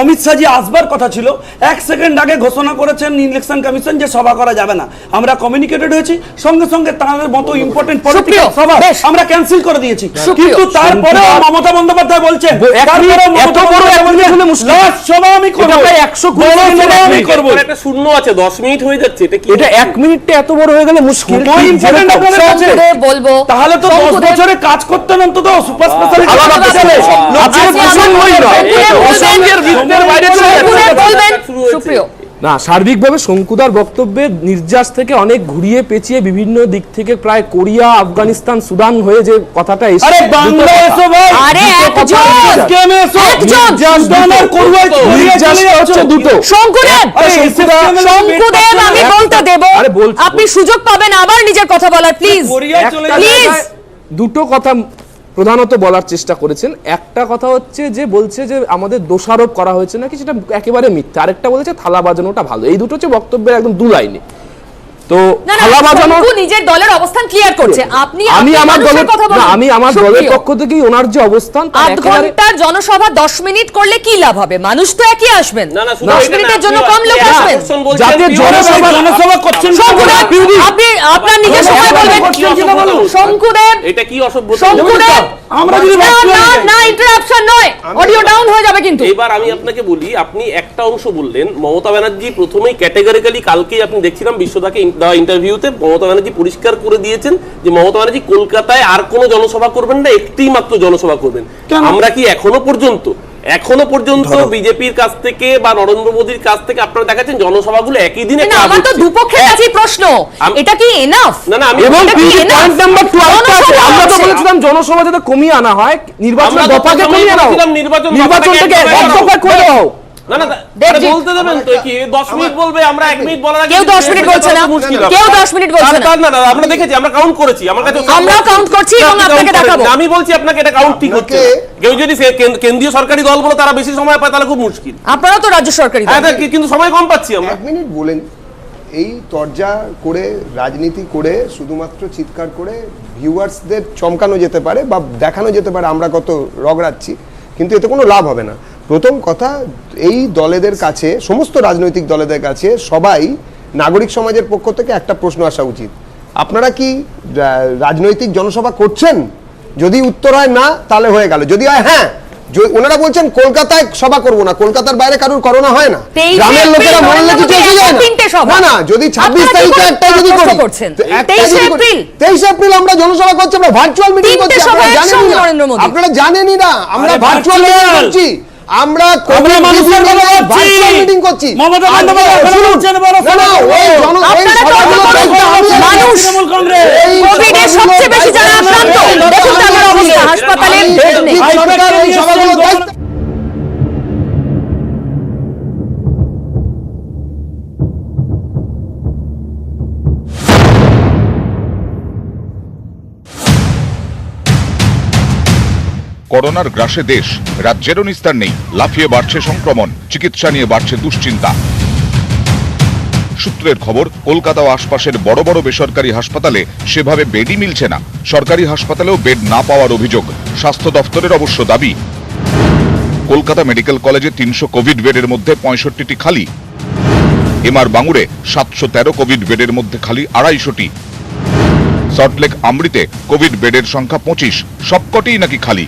অমিত শাহজি আসবার কথা ছিল, 1 সেকেন্ড আগে ঘোষণা করেছেন ইলেকশন কমিশন যে সভা করা যাবে না। আমরা কমিউনিকেটেড হয়েছি, সঙ্গে সঙ্গে তাদের মতো ইম্পর্টেন্ট পলিটিক্যাল সভা আমরা ক্যান্সেল করে দিয়েছি। কিন্তু তারপরে মমতা বন্দ্যোপাধ্যায় বলছেন শূন্য আছে, 10 মিনিট হয়ে যাচ্ছে, এটা 1 মিনিটটা এত বড় হয়ে গেলে মুশকিল। বলবো তাহলে তো 10 বছরে কাজ করতেন অন্তত সুপার স্পেশালিটি। না, সার্বিকভাবে শঙ্কুদার বক্তব্যের নির্যাস থেকে অনেক ঘুরিয়ে পেঁচিয়ে বিভিন্ন দিক থেকে প্রায় কোরিয়া, আফগানিস্তান, সুদান হয়ে যে কথাটা এসে, আপনি সুযোগ পাবেন আবার নিজের কথা বলার, প্লিজ। দুটো কথা প্রধানত বলার চেষ্টা করেছেন। একটা কথা হচ্ছে যে বলছে যে আমাদের দোষারোপ করা হয়েছে নাকি, সেটা একেবারে মিথ্যা। আরেকটা বলেছে থালা বাজানোটা ভালো। এই দুটো হচ্ছে বক্তব্যের একদম 2 লাইনে। তো না, না, থালা বাজানোর শঙ্কু নিজের দলের অবস্থান ক্লিয়ার করছে। আপনি আমি আপনার আমার মানুষের দলের কথা বলুন। আমি আমার দলের সুপ্রিয়, পক্ষ থেকেই ওনার যে অবস্থান তার আধ একেবারে ঘন্টার জনসভা 10 মিনিট করলে কি লাভ হবে? মানুষ তো একই আসবেন। না, না, শুধু 10 এটা না, মিনিটের জন্য আপনি কম লোক আপনি আসবেন। আকর্ষণ বলছেন, যাতে জনসভা করছেন শঙ্কুদেব, আপনি আপনার নিজের সময় বলবেন। শঙ্কুদেব, এটা কি অসভ্যতা? শঙ্কুদেব, আমরা যদি না বাস্তবে না যাই। না, ইন্টারাপশন নয়, অডিও ডাউন হয়ে যাবে কিন্তু। এবার আমি আপনাকে বলি, আপনি একটা অংশ বললেন মমতা ব্যানার্জি প্রথমেই ক্যাটেগরিক্যালি, কালকেই আপনি দেখছিলাম বিশ্বদাকে দেওয়া ইন্টারভিউতে মমতা ব্যানার্জি পরিষ্কার করে দিয়েছেন যে মমতা ব্যানার্জি কলকাতায় আর কোনো জনসভা করবেন না, একটি মাত্র জনসভা করবেন। আমরা কি এখনো পর্যন্ত বিজেপির কাছ থেকে বা নরেন্দ্র মোদীর কাছ থেকে আপনারা দেখাচ্ছেন জনসভাগুলো একই দিনে না, আমার তো দুপক্ষের কাছেই প্রশ্ন, এটা কি এনাফ? না না, আমি এবং পয়েন্ট নাম্বার 12 আছে, আমরা তো বলেছিলাম জনসভা যাতে কমিয়ে আনা হয়, নির্বাচনের দফাকে কমিয়ে আনা হোক, নির্বাচন থেকে এক দফায় করে দেওয়া হোক। না না, বলতে দেবেন তো, কি 10 মিনিট বলবে? আমরা 1 মিনিট বলার আগে কেউ 10 মিনিট বলছে না, কেউ 10 মিনিট বলছে না। না না, আমরা দেখেছি, আমরা কাউন্ট করেছি, আমার কাছে আমরাও কাউন্ট করছি এবং আপনাকে দেখাবো। আমি বলছি আপনাকে এটা কাউন্ট ঠিক হচ্ছে না। কেউ যদি কেন্দ্রীয় সরকারি দল বলে তারা বেশি সময় পায় তাহলে খুব মুশকিল। আপনারা তো রাজ্য সরকারি দল। হ্যাঁ, কিন্তু সময় কম পাচ্ছি আমরা। 1 মিনিট বলেন। এই তরজা করে রাজনীতি করে শুধুমাত্র চিৎকার করে ভিউয়ার্সদের চমকানো যেতে পারে বা দেখানো যেতে পারে আমরা কত রগড়াচ্ছি, কিন্তু এতে কোনো লাভ হবে না। প্রথম কথা, এই দলেদের কাছে, সমস্ত রাজনৈতিক দলেদের কাছে সবাই নাগরিক সমাজের পক্ষ থেকে একটা প্রশ্ন আসা উচিত, আপনারা কি রাজনৈতিক জনসভা করছেন? যদি উত্তর হয় না, তাহলে হয়ে গেল। যদি হয় হ্যাঁ, ওনারা বলছেন কলকাতায় সভা করব না, কলকাতার বাইরে কারোর করোনা হয় না, গ্রামের লোকেরা মরলে কিছু চলতে যায় না। না, যদি 26 তারিখে একটাই যদি করি, 23 এপ্রিল আমরা জনসভা করছি, আমরা ভার্চুয়াল মিটিং করছি, আপনারা জানেনই না আমরা ভার্চুয়াল মিটিং করছি, আমরা মানুষের কথা বলছি, ভার্চুয়াল মিটিং করছি। মমতা বন্দ্যোপাধ্যায় ওখানে বলছেন বড় মানুষ কোভিডে সবচেয়ে বেশি যারা আক্রান্ত, দেখুন তাদের অবস্থা, হাসপাতালে বেড নেই। করোনার গ্রাসে দেশ, রাজ্যেরও নিস্তার নেই, লাফিয়ে বাড়ছে সংক্রমণ, চিকিৎসা নিয়ে বাড়ছে দুশ্চিন্তা। সূত্রের খবর, কলকাতা ও আশপাশের বড় বড় বেসরকারি হাসপাতালে সেভাবে বেডই মিলছে না। সরকারি হাসপাতালেও বেড না পাওয়ার অভিযোগ। স্বাস্থ্য দফতরের অবশ্য দাবি, কলকাতা মেডিকেল কলেজে 300 কোভিড বেডের মধ্যে 65টি খালি। এমআর বাঙুরে 713 কোভিড বেডের মধ্যে খালি 250টি। সল্টলেক আমরিতে কোভিড বেডের সংখ্যা 25, সবকটিই নাকি খালি।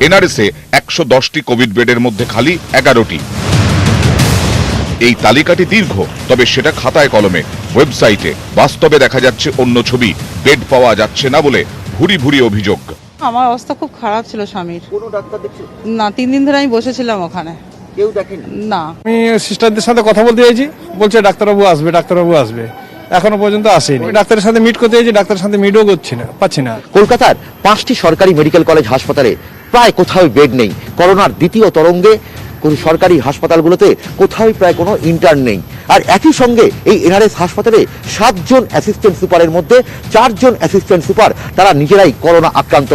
এনআরএসে 110টি কোভিড বেডের মধ্যে খালি 11টি। এই তালিকাটি দীর্ঘ, তবে সেটা খাতায় কলমে, ওয়েবসাইটে। বাস্তবে দেখা যাচ্ছে অন্য ছবি, বেড পাওয়া যাচ্ছে না বলে ভুরি ভুরি অভিযোগ। আমার অবস্থা খুব খারাপ ছিল স্বামীর। কোনো ডাক্তার দেখছেন না? 3 দিন ধরে আমি বসেছিলাম ওখানে, কেউ দেখেনি না। আমি সিস্টারদের সাথে কথা বলতে চাইছি, বলছে ডাক্তারবাবু আসবে, ডাক্তারবাবু আসবে, এখনো পর্যন্ত আসেনি। ডাক্তারের সাথে মিট করতে চাইছি, ডাক্তারের সাথে মিটও পাচ্ছি না। কলকাতার 5টি সরকারি মেডিকেল কলেজ হাসপাতালে প্রায় কোথাও বেড নেই। করোনার দ্বিতীয় তরঙ্গে সরকারি হাসপাতালগুলোতে কোথাও প্রায় কোনো ইন্টার্ন নেই। আর একই সঙ্গে এই এনআরএস হাসপাতালে 7 জন অ্যাসিস্ট্যান্ট সুপারের মধ্যে 4 জন অ্যাসিস্ট্যান্ট সুপার তারা নিজেরাই করোনা আক্রান্ত।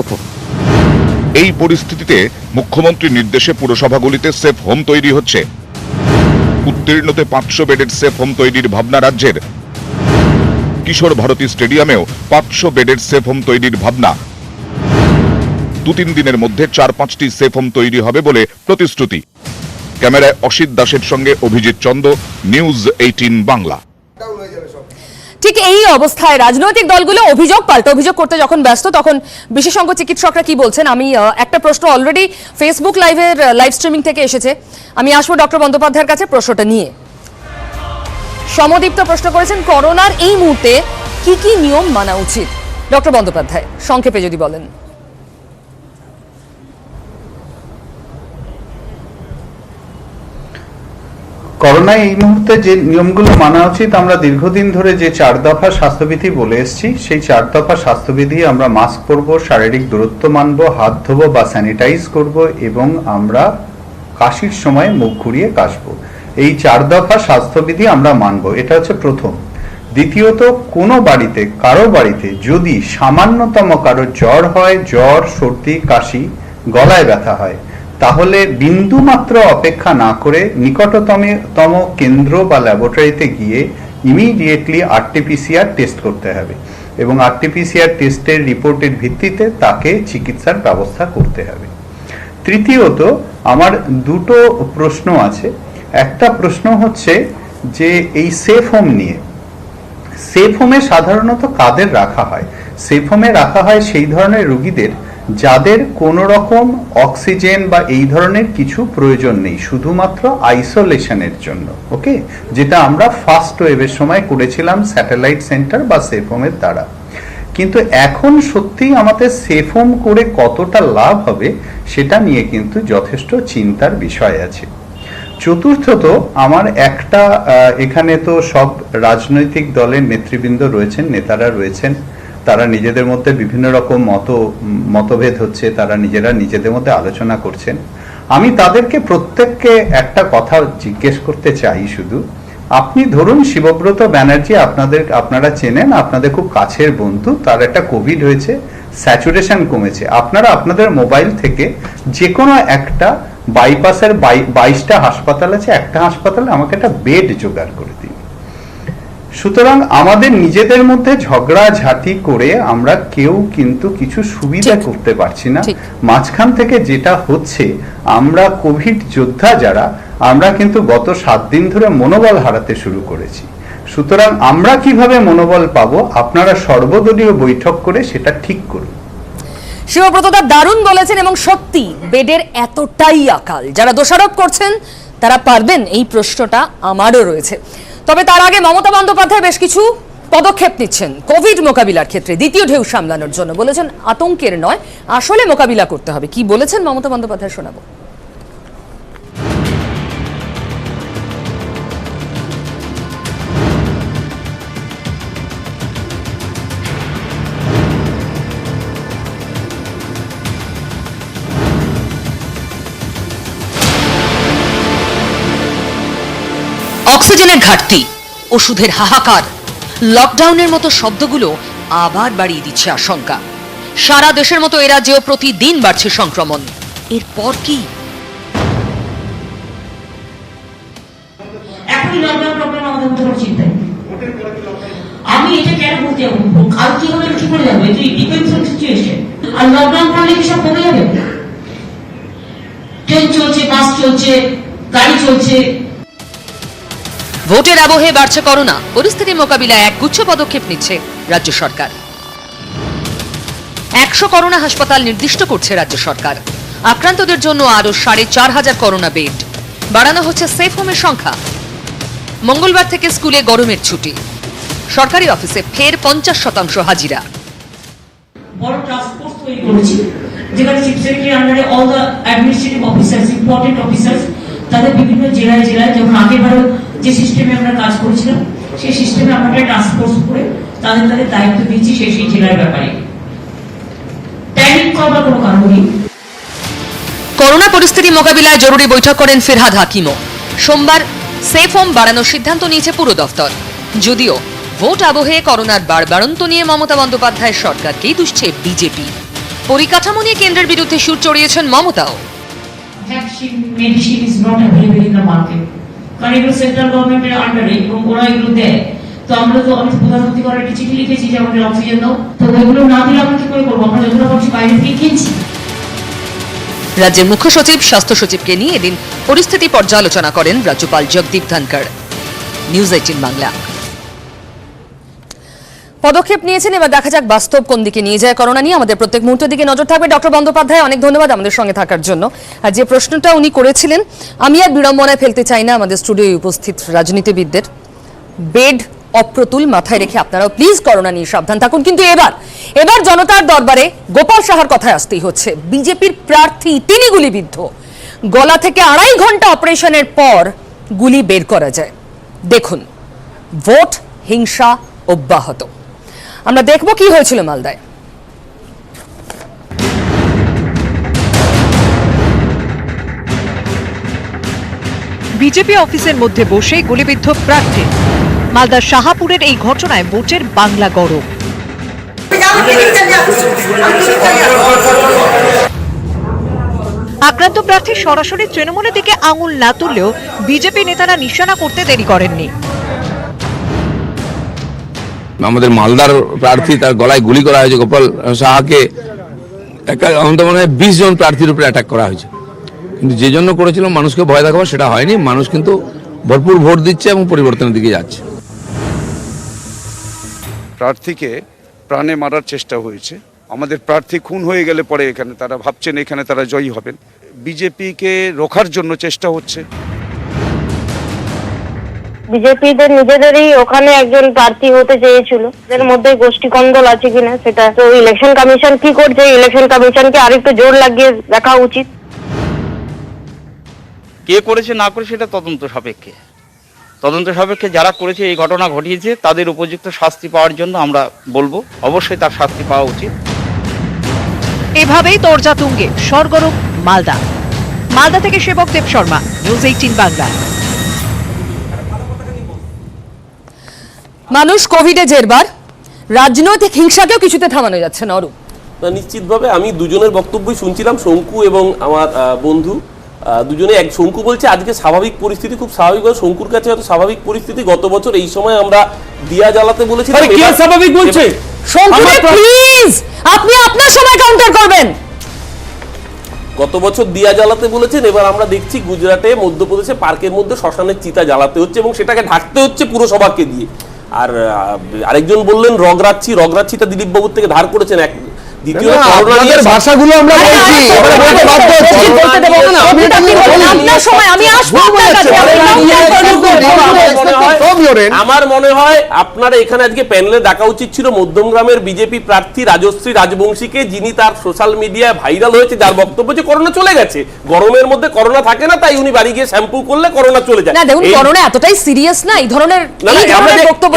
এই পরিস্থিতিতে মুখ্যমন্ত্রীর নির্দেশে পুরসভাগুলিতে সেফ হোম তৈরি হচ্ছে। উত্তীর্ণতে 500 বেডের সেফ হোম তৈরির ভাবনা রাজ্যের। কিশোর ভারতী স্টেডিয়ামেও 500 বেডের সেফ হোম তৈরির ভাবনা। 2-3 দিনের মধ্যে 4-5টি সেফ হোম তৈরি হবে বলে প্রতিশ্রুতি। ক্যামেরায় অসিত দাসের সঙ্গে অভিজিৎ চন্দ, নিউজ 18 বাংলা। ঠিক এই অবস্থায় রাজনৈতিক দলগুলো অভিযোগ পাল্টা অভিযোগ করতে যখন ব্যস্ত, তখন বিশেষজ্ঞ চিকিৎসকরা কি বলছেন। আমি একটা প্রশ্ন অলরেডি ফেসবুক লাইভের লাইভ স্ট্রিমিং থেকে এসেছে, আমি আসবো ডক্টর বন্দ্যোপাধ্যায়ের কাছে প্রশ্নটা নিয়ে। সমদীপ্ত প্রশ্ন করেছেন, করোনার এই মুহূর্তে কি কি নিয়ম মানা উচিত? ডক্টর বন্দ্যোপাধ্যায় সংক্ষেপে যদি বলেন। করোনা এই মুহূর্তে যে নিয়মগুলো মানা উচিত, আমরা দীর্ঘদিন ধরে যে 4 দফা স্বাস্থ্যবিধি বলে এসেছি, সেই 4 দফা স্বাস্থ্যবিধি আমরা মাস্ক পরব, শারীরিক দূরত্ব মানব, হাত ধোবো বা স্যানিটাইজ করব এবং আমরা কাশির সময় মুখ ঘুরিয়ে কাশবো। এই 4 দফা স্বাস্থ্যবিধি আমরা মানব, এটা হচ্ছে প্রথম। দ্বিতীয়ত, কোনো বাড়িতে, কারো বাড়িতে যদি সামান্যতম কারো জ্বর হয়, জ্বর, সর্দি, কাশি, গলায় ব্যথা হয়, তাহলে বিন্দু মাত্র অপেক্ষা না করে নিকটতম কেন্দ্র বা ল্যাবরেটরিতে গিয়ে ইমিডিয়েটলি আরটিপিসিআর টেস্ট করতে হবে এবং আরটিপিসিআর টেস্টের রিপোর্টের ভিত্তিতে তাকে চিকিৎসার ব্যবস্থা করতে হবে। তৃতীয়ত, আমার দুটো প্রশ্ন আছে। একটা প্রশ্ন হচ্ছে যে এই সেফ হোম নিয়ে, সেফ হোমে সাধারণত কাদের রাখা হয়? সেফ হোমে রাখা হয় সেই ধরনের রোগীদের যাদের কোনো রকম অক্সিজেন বা এই ধরনের কিছু প্রয়োজন নেই, শুধুমাত্র আইসোলেশনের জন্য। ওকে, যেটা আমরা ফার্স্ট ওয়েভের সময় করেছিলাম স্যাটেলাইট সেন্টার বা সেফ হোমের দ্বারা। কিন্তু এখন সত্যিই আমাদের সেফ হোম করে কতটা লাভ হবে সেটা নিয়ে কিন্তু যথেষ্ট চিন্তার বিষয় আছে। চতুর্থত, আমার একটা এখানে তো সব রাজনৈতিক দলের নেতৃবৃন্দ রয়েছেন, নেতারা রয়েছেন, তারা নিজেদের মধ্যে বিভিন্ন রকম মতভেদ হচ্ছে, তারা নিজেদের মধ্যে আলোচনা করছেন। আমি তাদেরকে প্রত্যেককে একটা কথা জিজ্ঞেস করতে চাই শুধু, আপনি ধরুন শিবব্রত ব্যানার্জি আপনারা চেনেন, আপনাদের খুব কাছের বন্ধু, তার একটা কোভিড হয়েছে, স্যাচুরেশন কমেছে, আপনারা আপনাদের মোবাইল থেকে যে কোনো একটা বাইপাসের 22টা হাসপাতাল আছে, একটা হাসপাতালে আমাকে একটা বেড জোগাড় করে দিন। সুতরাং আমাদের নিজেদের মধ্যে ঝগড়াঝাটি করে আমরা কেউ কিন্তু কিছু সুবিধা করতে পারছি না। মাঝখান থেকে যেটা হচ্ছে, আমরা কোভিড যোদ্ধা যারা, আমরা কিন্তু গত 7 দিন ধরে মনোবল হারাতে শুরু করেছি। সুতরাং আমরা কিভাবে মনোবল পাবো, আপনারা সর্বদলীয় বৈঠক করে সেটা ঠিক করুন। শিবব্রতদা দারুণ বলেছেন এবং সত্যি বেডের এতটাই আকাল, যারা দোষারোপ করছেন তারা পারবেন, এই প্রশ্নটা আমারও রয়েছে। তবে তার আগে মমতা বন্দ্যোপাধ্যায় বেশ কিছু পদক্ষেপ নিচ্ছেন কোভিড মোকাবিলার ক্ষেত্রে, দ্বিতীয় ঢেউ সামলানোর জন্য। বলেছেন আতঙ্কের নয়, আসলে মোকাবিলা করতে হবে। কি বলেছেন মমতা বন্দ্যোপাধ্যায় শোনাবো। অক্সিজেনের ঘাটতি, ওষুধের হাহাকার, লকডাউনের মতো শব্দগুলো আবার বাড়িয়ে দিচ্ছে আশঙ্কা। সারা দেশের মতো এ রাজ্যেও প্রতিদিন বাড়ছে সংক্রমণ। এরপর কি? এখন লকডাউন প্রবলেম আমাদের মধ্যে কোনো চিন্তা নেই। আমি এটা কেন বলতে যাবো, কাল কি হবে কি করে যাবো, এটা ডিপেন্ডস অন সিচুয়েশন। আর লকডাউন করলে কি সব কমে যাবে? ট্রেন চলছে, বাস চলছে, গাড়ি চলছে। ভোটের আবহে বাড়ছে করোনা, পরিস্থিতি মোকাবিলায় একগুচ্ছ পদক্ষেপ নিচ্ছে রাজ্য সরকার। 100 করোনা হাসপাতাল নির্দিষ্ট করছে রাজ্য সরকার। আক্রান্তদের জন্য আরো 4,500 করোনা বেড বাড়ানো হচ্ছে। সেফ হোমের সংখ্যা। মঙ্গলবার থেকে স্কুলে গরমের ছুটি, সরকারি অফিসে ফের 50% হাজিরা। বড় টাস্ক ফোর্স তৈরি করেছি, যেখানে চিফ সেক্রেটারি আন্ডারে all the administrative officers, important officers, তাদের বিভিন্ন জেলায় যেমন আগেবারও যে সিস্টেমে আমরা কাজ করেছিলাম, সেই সিস্টেমে আমরা একটা টাস্ক ফোর্স করে তাদের দায়িত্ব দিয়েছি সেই জেলার ব্যাপারে। প্যানিক করবার কোনো কারণ নেই। করোনা পরিস্থিতি মোকাবিলায় জরুরি বৈঠক করেন ফিরহাদ হাকিমও। সোমবার সেফ হোম বাড়ানোর সিদ্ধান্ত নিয়েছে পুর দফতর। যদিও ভোট আবহে করোনার বাড়বাড়ন্ত নিয়ে মমতা বন্দ্যোপাধ্যায়ের সরকারকেই দুষছে বিজেপি। পরিকাঠামো নিয়ে কেন্দ্রের বিরুদ্ধে সুর চড়িয়েছেন মমতাও। Vaccine, medicine is not available in the market, কারণ এগুলো সেন্ট্রাল গভর্নমেন্টের আন্ডারে এবং ওরা এগুলো দেয়। তো আমি প্রধানমন্ত্রী করার একটা চিঠি লিখেছি যে আমাদের অক্সিজেন দাও, তো ওইগুলো না দিলে আমরা কি করে করবো? আমরা যতটা পারছি বাইরে থেকে কিনছি। রাজ্যের মুখ্য সচিব, স্বাস্থ্য সচিবকে নিয়ে এদিন পরিস্থিতি পর্যালোচনা করেন রাজ্যপাল জগদীপ ধনখড়। নিউজ 18 বাংলা। পদক্ষেপ নিয়েছেন, এবার দেখা যাক বাস্তব কোন দিকে নিয়ে যায় করোনা নিয়ে। আমাদের প্রত্যেক মুহূর্তের দিকে নজর থাকবে। ডক্টর বন্দ্যোপাধ্যায়, অনেক ধন্যবাদ আমাদের সঙ্গে থাকার জন্য। আর যে প্রশ্নটা উনি করেছিলেন, আমি আর বিড়ম্বনায় ফেলতে চাই না আমাদের স্টুডিওয়ে উপস্থিত রাজনীতিবিদদের। বেড অপ্রতুল মাথায় রেখে আপনারাও প্লিজ করোনা নিয়ে সাবধান থাকুন। কিন্তু এবার জনতার দরবারে গোপাল সাহার কথায় আসতেই হচ্ছে। বিজেপির প্রার্থী তিনি গুলিবিদ্ধ, গলা থেকে 2.5 ঘন্টা অপারেশনের পর গুলি বের করা যায়। দেখুন, ভোট হিংসা অব্যাহত। আমরা দেখব কি হয়েছিল মালদায়। বিজেপি অফিসের মধ্যে বসে গুলিবিদ্ধ প্রার্থী। মালদার শাহাপুরের এই ঘটনায় ভোটের বাংলা গরম। আক্রান্ত প্রার্থী সরাসরি তৃণমূলের দিকে আঙুল না তুললেও বিজেপি নেতারা নিশানা করতে দেরি করেননি। আমাদের মালদার প্রার্থী, তার গলায় গুলি করা হয়েছে, গোপাল সাহাকে আমাদের মনে হয় 20 জন প্রার্থীর উপরে অ্যাটাক করা হয়েছে। কিন্তু যে জন্য করেছিল মানুষকে ভয় দেখাবো, সেটা হয়নি। মানুষ কিন্তু ভরপুর ভোট দিচ্ছে এবং পরিবর্তনের দিকে যাচ্ছে। প্রার্থীকে প্রাণে মারার চেষ্টা হয়েছে। আমাদের প্রার্থী খুন হয়ে গেলে পরে এখানে তারা ভাবছেন এখানে তারা জয়ী হবেন। বিজেপিকে রোখার জন্য চেষ্টা হচ্ছে। বিজেপিদের নিজেদেরই ওখানে একজন প্রার্থী হতে চেয়েছিল, এর মধ্যে গোষ্ঠী কন্দল আছে কিনা সেটা তো ইলেকশন কমিশন কি করছে, ইলেকশন কমিশনকে আরেকটু জোর লাগিয়ে দেখা উচিত। কে করেছে না করেছে সেটা তদন্ত সাপেক্ষে যারা করেছে, এই ঘটনা ঘটিয়েছে, তাদের উপযুক্ত শাস্তি পাওয়ার জন্য আমরা বলবো, অবশ্যই তার শাস্তি পাওয়া উচিত। এভাবেই তরজা তুঙ্গে সরগরম মালদা। মালদা থেকে সেবক দেব শর্মা, নিউজ 18 বাংলা। মানুষ কোভিডে জেরবার, রাজনৈতিক হিংসাকেও কিছুতে থামানো যাচ্ছে না। অরূপ, নিশ্চিতভাবে আমি দুজনের বক্তব্যই শুনছিলাম, শঙ্কু এবং আমার বন্ধু দুজনে। এক শঙ্কু বলছে আজকে স্বাভাবিক পরিস্থিতি, খুব স্বাভাবিকভাবে শঙ্কুর কাছে হয়তো স্বাভাবিক পরিস্থিতি। গত বছর এই সময় আমরা দিয়া জ্বালাতে বলেছিলাম। কে স্বাভাবিক বলছে? শঙ্কু প্লিজ আপনি আপনার সময় কাউন্টার করবেন। গত বছর দিয়া জ্বালাতে বলেছেন, এবার আমরা দেখছি গুজরাটে, মধ্যপ্রদেশে পার্কের মধ্যে শ্মশানের চিতা জ্বালাতে হচ্ছে এবং সেটাকে ঢাকতে হচ্ছে পুরসভাকে দিয়ে। আর আরেকজন বললেন রগরাচ্ছিটা দিলীপ বাবুর থেকে ধার করেছেন। এক দ্বিতীয় ভাষাগুলো আমরা বলছি, আমার মনে হয় আপনারা এখানে আজকে প্যানেলে ডাকা উচিত ছিল মধ্যমগ্রামের বিজেপি প্রার্থী রাজশ্রী রাজবংশীকে, যিনি তার সোশ্যাল মিডিয়ায় ভাইরাল হয়েছে, যার বক্তব্য যে করোনা চলে গেছে, গরমের মধ্যে করোনা থাকে না, তাই উনি বাড়ি গিয়ে শ্যাম্পু করলে করোনা চলে যায়। না দেখুন, করোনা এতটাই সিরিয়াস না, এই ধরনের বক্তব্য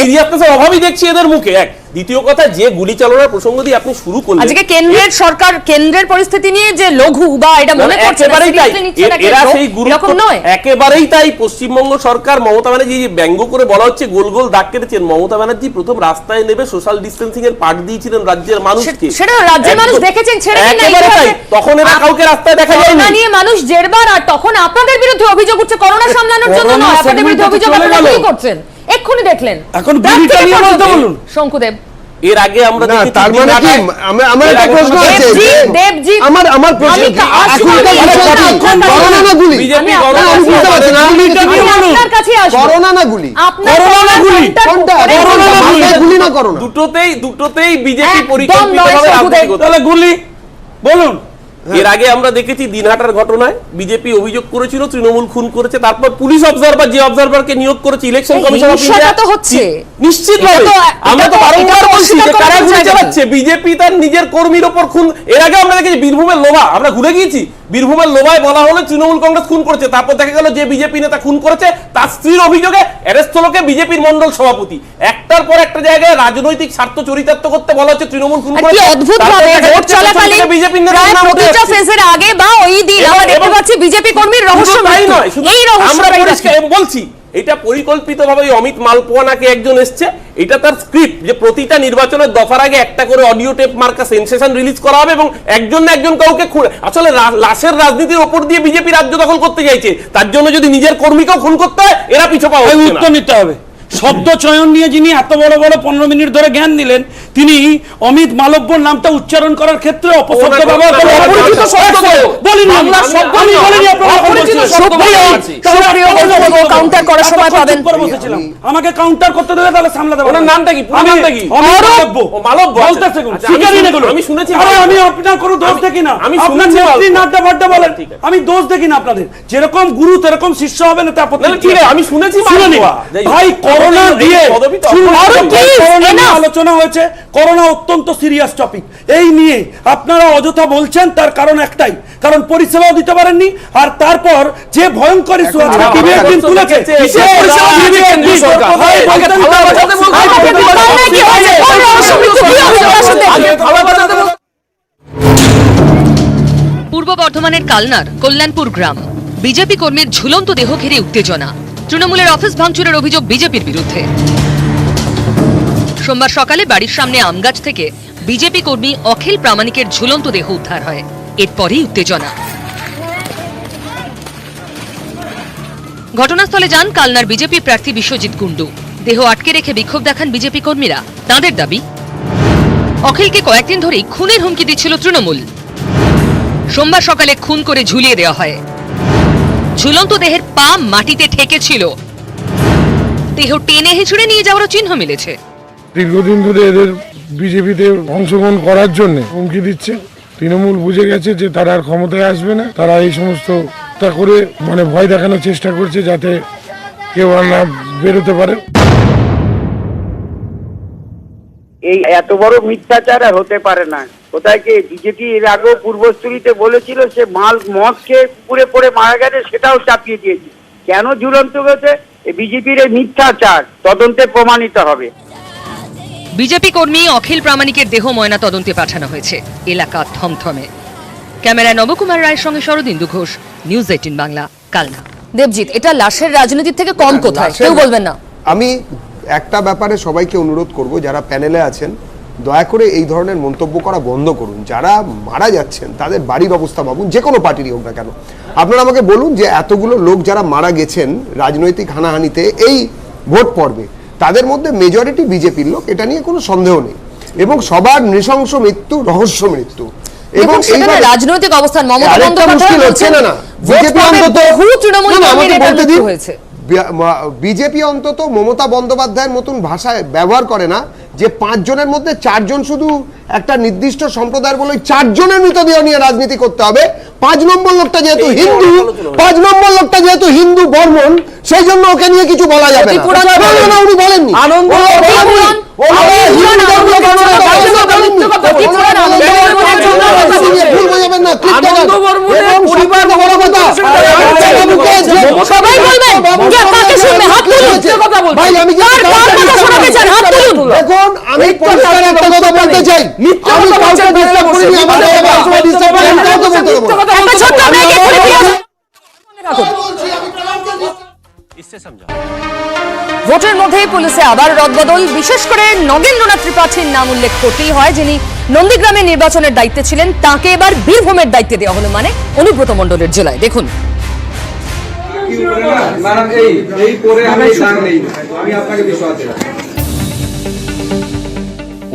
সিরিয়াসনেসের অভাবই দেখছি এদের মুখে। এক দ্বিতীয় কথা, যে গুলি চালানোর প্রসঙ্গ দিয়ে আপনি শুরু করলেন, আজকে কেন্দ্রের সরকার কেন্দ্রের পরিস্থিতি নিয়ে যে লঘু বা এটা মনে করছে না, এরা সেই গুরুত্ব নয়, একেবারেই তাই। পশ্চিমবঙ্গ সরকার, মমতা ব্যানার্জি ব্যঙ্গ করে বলা হচ্ছে গোল গোল দাগ কেটেছেন। মমতা ব্যানার্জি প্রথম রাস্তায় নেবে সোশ্যাল ডিস্টেন্সিং এর পাঠ দিয়েছিলেন রাজ্যের মানুষকে, সেটা রাজ্যের মানুষ দেখেছেন, ছেড়ে দিন না। তখন এরা কাউকে রাস্তায় দেখা যায়নি। করোনা নিয়ে মানুষ জেরবার, আর তখন আপনাদের বিরুদ্ধে অভিযোগ উঠছে করোনা সামলানোর জন্য নয়, আপনাদের বিরুদ্ধে অভিযোগ আপনারা কি করছেন এক্ষুনি দেখলেন। এখন বিড়িটা নিয়ে বলতে বলুন শঙ্কুদেব। এর আগে আমরা তার মানে কি, আমার একটা প্রশ্ন আছে দেবজি, আমার প্রশ্ন করোনা না গুলি, বিজেপি আপনার কাছে আসবো, করোনা না গুলি, করোনা গুলি কোনটা, করোনা না গুলি না করোনা, দুটোতেই বিজেপি পরিকল্পিতভাবে তাহলে গুলি বলুন। এর আগে আমরা দেখেছি দিনহাটার ঘটনায় বিজেপি অভিযোগ করেছিল তৃণমূল খুন করেছে, তারপর পুলিশ অবজারভার, যে অবজারভারকে নিয়োগ করেছে ইলেকশন কমিশন অফ ইন্ডিয়া, তো হচ্ছে নিশ্চিতভাবে আমরা তো বারংবার বলছি যে কারা গুলি চালাচ্ছে, বিজেপি তার নিজের কর্মীর ওপর খুন। এর আগে আমরা দেখেছি বীরভূমের লোভা, আমরা ঘুরে গিয়েছি, বীরভূমের লোভায় বলা হলো তৃণমূল কংগ্রেস খুন করেছে, তারপর দেখা গেল যে বিজেপি নেতা খুন করেছে তার স্ত্রীর অভিযোগে অ্যারেস্ট হলো বিজেপির মন্ডল সভাপতি। একটার পর একটা জায়গায় রাজনৈতিক স্বার্থ চরিতার্থ করতে বলা হচ্ছে তৃণমূল খুন করেছে। অদ্ভুত ভাবে ভোট চলাকালীন বিজেপির প্রতিটা ফেজের আগে বা ওই দিন আমরা দেখতে পাচ্ছি বিজেপি কর্মীর রহস্য তাই নয়, এই রহস্য আমরা পরিষ্কার বলছি এটা পরিকল্পিতভাবে অমিত মালপোয়া নাকি একজন এসছে, এটা তার স্ক্রিপ্ট, যে প্রতিটা নির্বাচনের দফার আগে একটা করে অডিও টেপ মার্কা সেন্সেশন রিলিজ করা হবে এবং একজন না একজন কাউকে আসলে লাশের রাজনীতির ওপর দিয়ে বিজেপি রাজ্য দখল করতে চাইছে। তার জন্য যদি নিজের কর্মীকেও খুন করতে হয়, এরা পিছু পাওয়া উত্তর নিতে হবে। শব্দ চয়ন নিয়ে যিনি এত বড় বড় 15 মিনিট ধরে জ্ঞান দিলেন, তিনি অমিত মালব্যর নামটা উচ্চারণ করার ক্ষেত্রে অপশব্দ ব্যবহার করেন। অপরিচিত শব্দ বলিনি, বাংলা শব্দ আমি বলিনি, আপনারা অপরিচিত শব্দ কাউন্টার করার সময় পাবেন। বসেছিলাম, আমাকে কাউন্টার করতে দেবে, তাহলে সামলা দেব। ওনার নামটা কি? পুরো নামটা কি? মালব্য বলতেছে কোন শিকারি না গুলো। আমি শুনেছি। আরে আমি আপনার কোনো দোষ দেখি না, আমি আপনার শুনেছি নেত্রী নাট্য বাড্ডা বলেন, আমি দোষ দেখি না আপনাদের। যেরকম গুরু তেরকম শিষ্য হবে না, তা আপত্তি ঠিক আছে, আমি শুনেছি। ভাই করোনা দিয়ে আলোচনা হয়েছে, করোনা অত্যন্ত সিরিয়াস টপিক, এই নিয়ে আপনারা অযথা বলছেন। তার কারণ একটাই, কারণ পরিষেবাও দিতে পারেননি, আর তারপর যে ভয়ঙ্কর ইস্যু আছে তুলেছে, পূর্ব বর্ধমানের কালনার কল্যাণপুর গ্রাম, বিজেপি কর্মীর ঝুলন্ত দেহ ঘিরে উত্তেজনা, তৃণমূলের অফিস ভাঙচুরের অভিযোগ বিজেপির বিরুদ্ধে। সোমবার সকালে বাড়ির সামনে আমগাছ থেকে বিজেপি কর্মী অখিল প্রামাণিকের ঝুলন্ত দেহ উদ্ধার হয়, এরপরই উত্তেজনা। ঘটনাস্থলে যান কালনার বিজেপি প্রার্থী বিশ্বজিৎ কুন্ডু। দেহ আটকে রেখে বিক্ষোভ দেখান বিজেপি কর্মীরা। তাঁদের দাবি, অখিলকে কয়েকদিন ধরেই খুনের হুমকি দিচ্ছিল তৃণমূল। সোমবার সকালে খুন করে ঝুলিয়ে দেওয়া হয়। ঝুলন্ত দেহের পা মাটিতে ঠেকেছিল। দেহ টেনে হিঁচড়ে নিয়ে যাওয়ারও চিহ্ন মিলেছে। দীর্ঘদিন ধরে এদের বিজেপিতে অংশগ্রহণ করার জন্য হুমকি দিচ্ছে। তৃণমূল বুঝে গেছে যে তারা আর ক্ষমতায় আসবে না, তারা এই সমস্ত করে ভয় দেখানোর চেষ্টা করছে যাতে কেউ আর না বেরোতে পারে। এই এত বড় মিথ্যাচার আর হতে পারে না। কোথায় কি বিজেপি এর আগেও পূর্বস্থলীতে বলেছিল সে মদ খেয়ে পুকুরে পড়ে মারা গেছে, সেটাও চাপিয়ে দিয়েছে। কেন ঝুলন্ত গেছে? বিজেপির এই মিথ্যাচার তদন্তে প্রমাণিত হবে। বিজেপি কর্মী অখিল প্রামাণিকের দেহ ময়না তদন্তে পাঠানো হয়েছে। এলাকা থমথমে। ক্যামেরায় নবকুমার রায়ের সঙ্গে শরদিন্দু ঘোষ, নিউজ 18 বাংলা, কালনা। দেবজিৎ, এটা লাশের রাজনীতির থেকে কম কোথায়? কেউ বলবেন না। আমি একটা ব্যাপারে সবাইকে অনুরোধ করব, যারা প্যানেলে আছেন দয়া করে এই ধরনের মন্তব্য করা বন্ধ করুন। যারা মারা যাচ্ছেন তাদের বাড়ির অবস্থা ভাবুন, যে কোনো পার্টিরই হোক না কেন। আপনারা আমাকে বলুন যে এতগুলো লোক যারা মারা গেছেন রাজনৈতিক হানাহানিতে এই ভোট পর্বে, তাদের মধ্যে মেজরিটি বিজেপির লোক, এটা নিয়ে কোনো সন্দেহ নেই। এবং সবার নৃশংস মৃত্যু রহস্য মৃত্যু। এবং সেখানে রাজনৈতিক অবস্থান মমতা বন্দ্যোপাধ্যায় হচ্ছে না, বিজেপি অন্তত বহু তৃণমূল কর্মীর এটা মৃত্যু হয়েছে। বিজেপি অন্তত মমতা বন্দ্যোপাধ্যায়ের মতন ভাষায় ব্যবহার করে না যে 5 জনের মধ্যে 4 জন শুধু একটা নির্দিষ্ট সম্প্রদায়ের বলে 4 জনের মৃতদেহ নিয়ে রাজনীতি করতে হবে। 5 নম্বর লোকটা যেহেতু হিন্দু বর্মন, সেই জন্য ওকে নিয়ে কিছু বলা যাবে না। উনি বলেননি। দেখুন, আমি পরিষ্কার একটা কথা বলতে চাই, ভোটের মধ্যেই পুলিশে আবার রদবদল। বিশেষ করে নগেন্দ্রনাথ ত্রিপাঠীর নাম উল্লেখ করতেই হয়, যিনি নন্দীগ্রামে নির্বাচনের দায়িত্বে ছিলেন। তাকে এবার বীরভূমের দায়িত্বে দেওয়া হলো, মানে অনুব্রত মণ্ডলের জেলায়। দেখুন,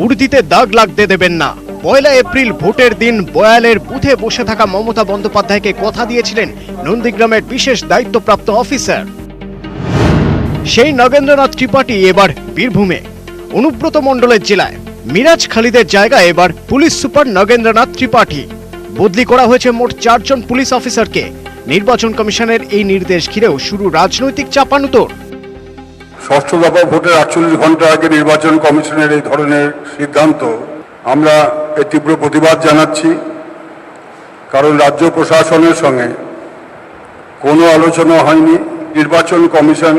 উর্দিতে দাগ লাগতে দেবেন না। 1 এপ্রিল ভোটের দিন বয়ালের বুথে বসে থাকা মমতা বন্দ্যোপাধ্যায়কে কথা দিয়েছিলেন নন্দীগ্রামের বিশেষ দায়িত্বপ্রাপ্ত অফিসার। সেই নগেন্দ্রনাথ ত্রিপাঠী এবার বীরভূমে অনুব্রত মণ্ডলের জেলায়। মিরাজ খালিদের জায়গায় এবার পুলিশ সুপার নগেন্দ্রনাথ ত্রিপাঠী। বদলি করা হয়েছে মোট 4 জন পুলিশ অফিসারকে। নির্বাচন কমিশনের এই নির্দেশ ঘিরেও শুরু রাজনৈতিক চাপানুতোর। ষষ্ঠ দফা ভোটের 48 ঘন্টা আগে নির্বাচন কমিশনের এই ধরনের সিদ্ধান্ত আমরা এর তীব্র প্রতিবাদ জানাচ্ছি। কারণ রাজ্য প্রশাসনের সঙ্গে কোনো আলোচনা হয়নি। নির্বাচন কমিশন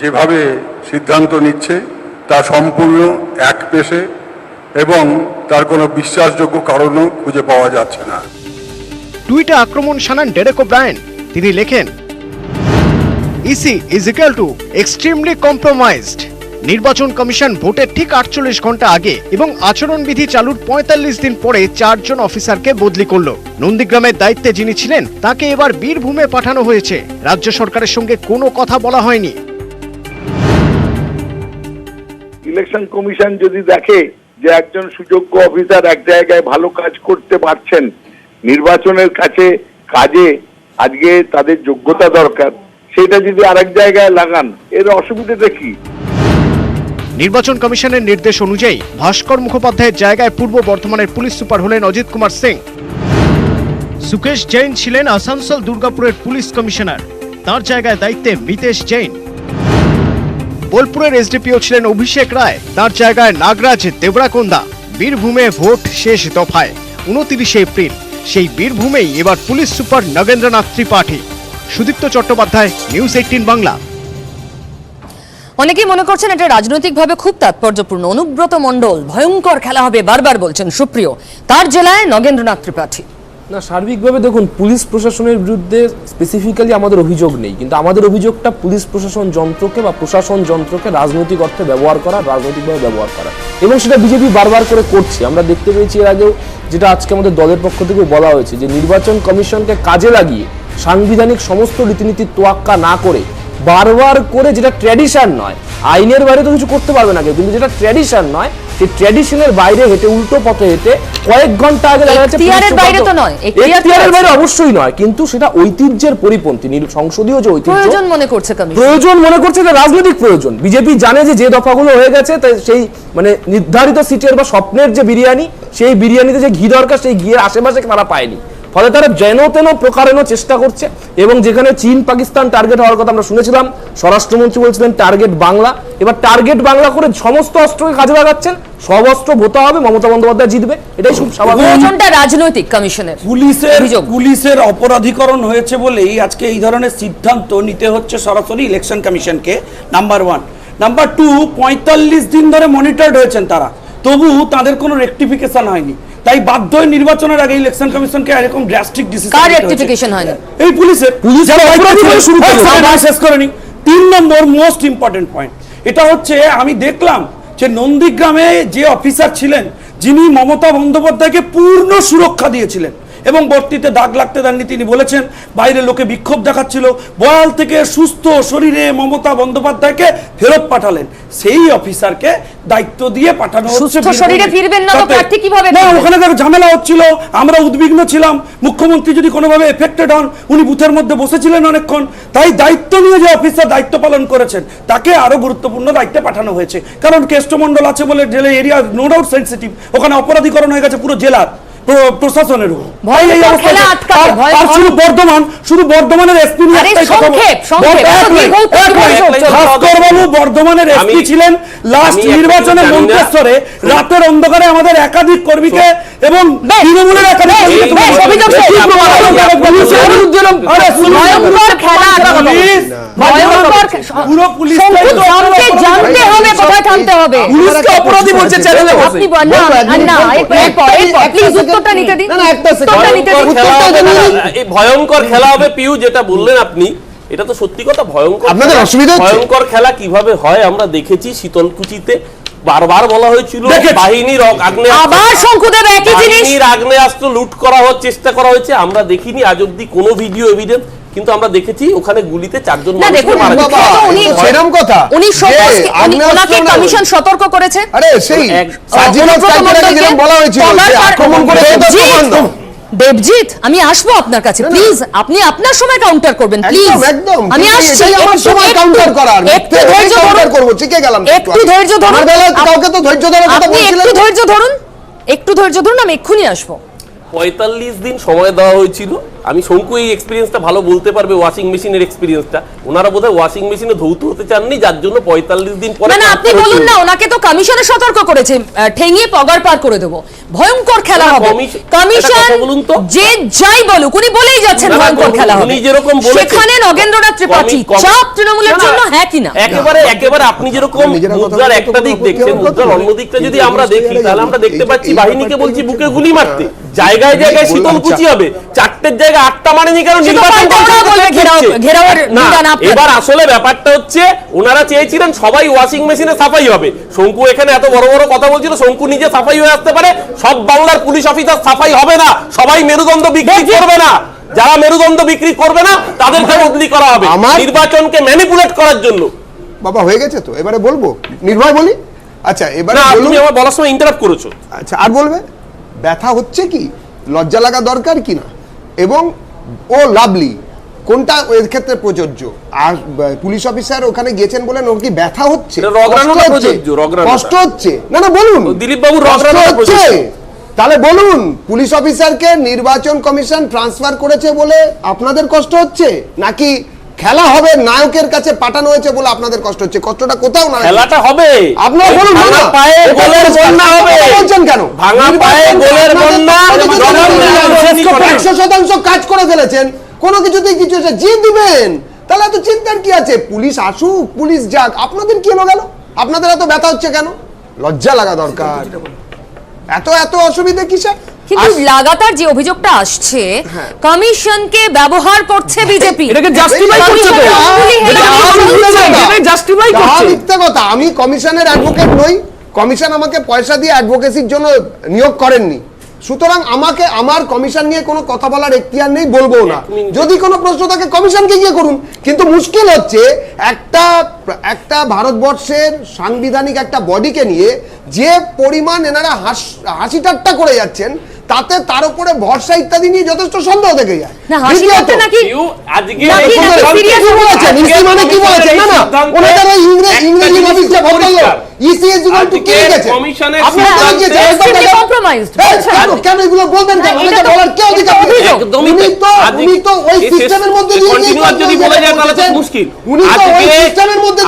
যেভাবে সিদ্ধান্ত নিচ্ছে তা সম্পূর্ণ একপেশে এবং তার কোনো বিশ্বাসযোগ্য কারণও খুঁজে পাওয়া যাচ্ছে না। টুইটে আক্রমণ শানান ডেরেক ওব্রায়েন। তিনি লেখেন, EC is equal to extremely compromised. নির্বাচন কমিশন ভোটের ঠিক 48 ঘন্টা আগে এবং আচরণবিধি চালুর 45 দিন পরে 4 জন অফিসারকে বদলি করল। নন্দীগ্রামের দায়িত্বে যিনি ছিলেন তাকে এবার বীরভূমে পাঠানো হয়েছে। রাজ্য সরকারের সঙ্গে কোনো কথা বলা হয়নি। ইলেকশন কমিশন যদি দেখে যে একজন সুযোগ্য অফিসার এক জায়গায় ভালো কাজ করতে পারছেন, নির্বাচনের কাজে আজকে তাদের যোগ্যতা দরকার, সেটা যদি আরেক জায়গায় লাগান, এর অসুবিধাটা কি? নির্বাচন কমিশনের নির্দেশ অনুযায়ী ভাস্কর মুখোপাধ্যায়ের জায়গায় পূর্ব বর্ধমানের পুলিশ সুপার হলেন অজিত কুমার সিং। সুকেশ জৈন ছিলেন আসানসোল দুর্গাপুরের পুলিশ কমিশনার। তার জায়গায় দায়িত্বে মিতেশ জৈন। বোলপুরের এসডিপিও ছিলেন অভিষেক রায়। তার জায়গায় নাগরাজ দেবরাকোন্দা। বীরভূমে ভোট শেষ দফায় 29 এপ্রিল। সেই বীরভূমেই এবার police super Nagendranath Tripathi. Sudipta Chattopadhyay, news 18 Bangla. অনেকেই মনে করছেন এটা রাজনৈতিকভাবে খুব তাৎপর্যপূর্ণ। অনুব্রত মণ্ডল ভয়ঙ্কর খেলা হবে বারবার বলছেন সুপ্রিয়। তার জেলায় নগেন্দ্রনাথ ত্রিপাঠী। না, সার্বিকভাবে দেখুন, পুলিশ প্রশাসনের বিরুদ্ধে স্পেসিফিক্যালি আমাদের অভিযোগ নেই, কিন্তু আমাদের অভিযোগটা পুলিশ প্রশাসন যন্ত্রকে বা প্রশাসন যন্ত্রকে রাজনৈতিক অর্থে ব্যবহার করা, রাজনৈতিকভাবে ব্যবহার করা, এবং সেটা বিজেপি বারবার করে করছে। আমরা দেখতে পেয়েছি এর আগেও, যেটা আজকে আমাদের দলের পক্ষ থেকেও বলা হয়েছে, যে নির্বাচন কমিশনকে কাজে লাগিয়ে সাংবিধানিক সমস্ত রীতিনীতির তোয়াক্কা না করে বারবার করে, যেটা ট্র্যাডিশন নয়, আইনের বাইরে তো কিছু করতে পারবে না কেউ, কিন্তু যেটা ট্র্যাডিশন নয় সেই ট্র্যাডিশনের বাইরে হেঁটে উল্টো পথে হেঁটে কয়েক ঘন্টা আগে দেখা যাচ্ছে এখতিয়ারের বাইরে তো নয়, এখতিয়ারের বাইরে অবশ্যই নয়, কিন্তু সেটা ঐতিহ্যের পরিপন্থী, সংসদীয় যে ঐতিহ্য প্রয়োজন মনে করছে কমিশন, প্রয়োজন মনে করছে, এটা রাজনৈতিক প্রয়োজন। বিজেপি জানে যে দফাগুলো হয়ে গেছে তাই সেই মানে নির্ধারিত সিটের বা স্বপ্নের যে বিরিয়ানি, সেই বিরিয়ানিতে যে ঘি দরকার সেই ঘিয়ের আশেপাশে তারা পায়নি, ফলে তারা যেন তেন প্রকারেণ চেষ্টা করছে। এবং যেখানে চীন পাকিস্তান টার্গেট হওয়ার কথা আমরা শুনেছিলাম, স্বরাষ্ট্রমন্ত্রী বলছিলেন টার্গেট বাংলা, এবার টার্গেট বাংলা করে সমস্ত অস্ত্রকে কাজে লাগাচ্ছেন, সব অস্ত্র ভোতা হবে, মমতা বন্দ্যোপাধ্যায় জিতবে, এটাই খুব স্বাভাবিক। প্রয়োজনটা রাজনৈতিক কমিশনের পুলিশের অপরাধীকরণ হয়েছে বলেই আজকে এই ধরনের সিদ্ধান্ত নিতে হচ্ছে সরাসরি ইলেকশন কমিশনকে, নাম্বার 1। নাম্বার 2, 45 দিন ধরে মনিটরড হয়েছেন তারা, তবু তাদের কোনো রেকটিফিকেশন হয়নি, তাই বাধ্য হয়ে নির্বাচনের আগে ইলেকশন কমিশনকে এরকম ড্রাস্টিক ডিসিশন কার রেকটিফিকেশন হয়নি? এই পুলিশের শুরু করে শেষ করেনি। 3 নম্বর মোস্ট ইম্পর্টেন্ট পয়েন্ট, এটা হচ্ছে আমি দেখলাম যে নন্দীগ্রামে যে অফিসার ছিলেন যিনি মমতা বন্দ্যোপাধ্যায়কে পূর্ণ সুরক্ষা দিয়েছিলেন এবং বর্তিতে দাগ লাগতে দেননি, তিনি বলেছেন বাইরে লোকে বিক্ষোভ দেখাচ্ছিল, বয়াল থেকে সুস্থ শরীরে মমতা বন্দ্যোপাধ্যায়কে ফেরত পাঠালেন, সেই অফিসারকে দায়িত্ব দিয়ে পাঠানো হচ্ছে। সুস্থ শরীরে ফিরবেন না তো প্রার্থী কিভাবে? না, ওখানে দেখো ঝামেলা হচ্ছিল, আমরা উদ্বিগ্ন ছিলাম, মুখ্যমন্ত্রী যদি কোনোভাবে এফেক্টেড হন, উনি বুথের মধ্যে বসেছিলেন অনেকক্ষণ, তাই দায়িত্ব নিয়ে যে অফিসার দায়িত্ব পালন করেছেন তাকে আরো গুরুত্বপূর্ণ দায়িত্বে পাঠানো হয়েছে, কারণ কেষ্টমন্ডল আছে বলে জেলে এরিয়া নো ডাউট সেন্সিটিভ, ওখানে অপরাধীকরণ হয়ে গেছে পুরো জেলার প্রশাসনের। শুধু বর্ধমানের এসপি বর্ধমানের এসপি ছিলেন লাস্ট নির্বাচনে মন্তেশ্বরে, রাতের অন্ধকারে আমাদের একাধিক কর্মীকে এবং তৃণমূলের একাধিক পুরো পুলিশ জানতে হবে কোথায় থামতে হবে, পুলিশকে অপরাধী বলছে চ্যানেলে বসে। এই ভয়ঙ্কর খেলা হবে পিউ, যেটা বললেন আপনি, এটা তো সত্যি কথা। ভয়ঙ্কর খেলা কিভাবে হয় আমরা দেখেছি শীতলকুচিতে, বারবার বলা হয়েছিল বাহিনীর আগ্নেয়াস্ত্র লুট করা হওয়ার চেষ্টা করা হয়েছে, আমরা দেখিনি আজ অব্দি কোনো ভিডিও এভিডেন্স, কিন্তু আমরা দেখেছি ওখানে গুলিতে 4 জন মানুষ মারা গেছে। কমিশন সতর্ক করেছে, দেবজিৎ আমি আসবো আপনার কাছে, প্লিজ আপনি আপনার সময় কাউন্টার করবেন, প্লিজ আমি আসছি, একটু ধৈর্য ধরুন, একটু ধৈর্য ধরুন, আমি এক্ষুনি আসবো। 45 দিন সময় দেওয়া হয়েছিল, আমি শঙ্কু এই এক্সপিরিয়েন্সটা ভালো বলতে পারবে, ওয়াশিং মেশিনের এক্সপিরিয়েন্সটা, ওনারা বোধহয় ওয়াশিং মেশিনে ধৌত হতে চাননি, যার জন্য 45 দিন পরে। না আপনি বলুন না, ওনাকে তো কমিশনে সতর্ক করেছে, ঠেঙিয়ে পগার পার করে দেবো, ভয়ঙ্কর খেলা হবে। কমিশন যে যাই বলুক, উনি বলেই যাচ্ছেন ভয়ঙ্কর খেলা হবে, সেখানে নগেন্দ্রনাথ ত্রিপাঠী চাপ তৃণমূলের জন্য, হ্যাঁ কিনা? একেবারে আপনি যেরকম মুদ্রার একটা দিক দেখছেন, মুদ্রার অন্য দিকটা যদি আমরা দেখি তাহলে আমরা দেখতে পাচ্ছি বাহিনীকে বলছি বুকে গুলি মারতে, জায়গায় জায়গায় শীতলকুচি হবে, 4টের জায়গায় 8টা মানেনি, কারণ এবার আসলে ব্যাপারটা হচ্ছে ওনারা চেয়েছিলেন সবাই ওয়াশিং মেশিনে সাফাই হবে। শঙ্কু এখানে এত বড় বড় কথা বলছিল, শঙ্কু নিজে সাফাই হয়ে আসতে পারে, সব বাংলার পুলিশ অফিসার সাফাই হবে না, সবাই মেরুদণ্ড বিক্রি করবে না, যারা মেরুদণ্ড বিক্রি করবে না তাদেরকে বদলি করা হবে নির্বাচনকে ম্যানিপুলেট করার জন্য। বাবা হয়ে গেছে তো, এবারে বলবো নির্ভয় বলি। আচ্ছা এবারে তুমি আমার বলার সময় ইন্টারাপ্ট করেছো। আচ্ছা আর বলবে ব্যথা হচ্ছে কি, লজ্জা লাগা দরকার কিনা, এবং ও লাভলি কোনটা এর ক্ষেত্রে প্রযোজ্য? আর পুলিশ অফিসার ওখানে গিয়েছেন বলেন ওর কি ব্যথা হচ্ছে, কষ্ট হচ্ছে? না বলুন দিলীপ বাবু হচ্ছে, তাহলে বলুন পুলিশ অফিসারকে নির্বাচন কমিশন ট্রান্সফার করেছে বলে আপনাদের কষ্ট হচ্ছে, নাকি খেলা হবে নায়কের কাছে পাঠানো হয়েছে বলে আপনাদের কষ্ট হচ্ছে? কষ্টটা কোথাও না, খেলাটা হবে, আপনারা বলুন না, পায়ে গোলের বন্যা হবে বলছেন কেন? ভাঙা পায়ে গোলের বন্যা, 100% কাজ করে ফেলেছেন, কোনো কিছুতেই কিছু এসে জিত দিবেন, তাহলে এত চিন্তার কি আছে? পুলিশ আসুক, পুলিশ যাক, আপনাদের কি হলো গেল? আপনাদের এত ব্যথা হচ্ছে কেন? লজ্জা লাগা দরকার, এত অসুবিধা কিসের? কিন্তু লাগাতার যে অভিযোগটা আসছে, কমিশনকে ব্যবহার করছে বিজেপি, এটাকে জাস্টিফাই করছে তো, এটাকে জাস্টিফাই করছে। মিথ্যা কথা, আমি কমিশনের অ্যাডভোকেট নই, কমিশন আমাকে পয়সা দিয়ে অ্যাডভোকেসির জন্য নিয়োগ করেননি, সুতরাং আমাকে আমার কমিশন নিয়ে কোনো কথা বলার এখতিয়ার নেই, বলবো না। যদি কোনো প্রশ্ন থাকে কমিশনকে গিয়ে করুন। কিন্তু মুশকিল হচ্ছে একটা ভারতবর্ষের সাংবিধানিক একটা বডিকে নিয়ে যে পরিমাণ এনারা হাসি ঠাট্টা করে যাচ্ছেন, তাতে তার উপরে ভরসা ইত্যাদি নিয়ে যথেষ্ট সন্দেহ থেকে যায়। কেন এগুলো বলবেন? বলার কে অধিকার? উনি তো ওই সিস্টেমের মধ্যে দিয়ে উনি তো ওই সিস্টেমের মধ্যে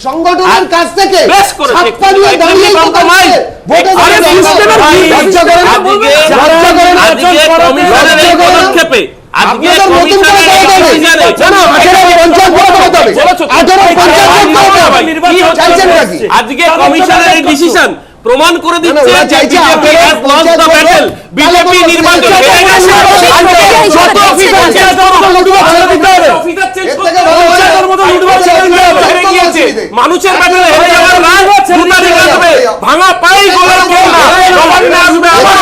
সংগঠনের কাছ থেকে আজকে কমিশনের ডিসিশন প্রমাণ করে দিচ্ছে যে BJP has lost the battle. BJP নির্বাচন মানুষের ব্যাটলে হেরে যাওয়ার না, ভাঙা পাই গোলার কেউ না, নবান্নে আসবে আবার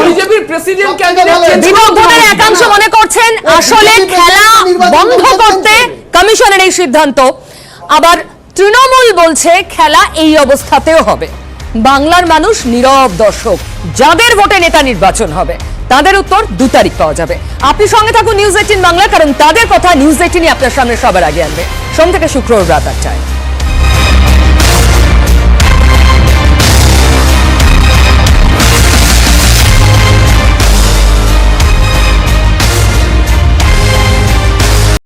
বিজেপির প্রেসিডেন্ট ক্যান্ডিডেট। বিরোধীদের একাংশ মনে করছেন আসলে খেলা বন্ধ করতে কমিশনের এই সিদ্ধান্ত, আবার তৃণমূল বলছে খেলা এই অবস্থাতেও হবে। বাংলার মানুষ নীরব দর্শক, যাদের ভোটে নেতা নির্বাচন হবে তাদের উত্তর 2 তারিখ পাওয়া যাবে। আপনি সঙ্গে থাকুন নিউজ 18 বাংলা, কারণ তাদের কথা নিউজ 18 আপনার সামনে সবার আগে আনবে সোম থেকে শুক্রবার রাত 8টায়।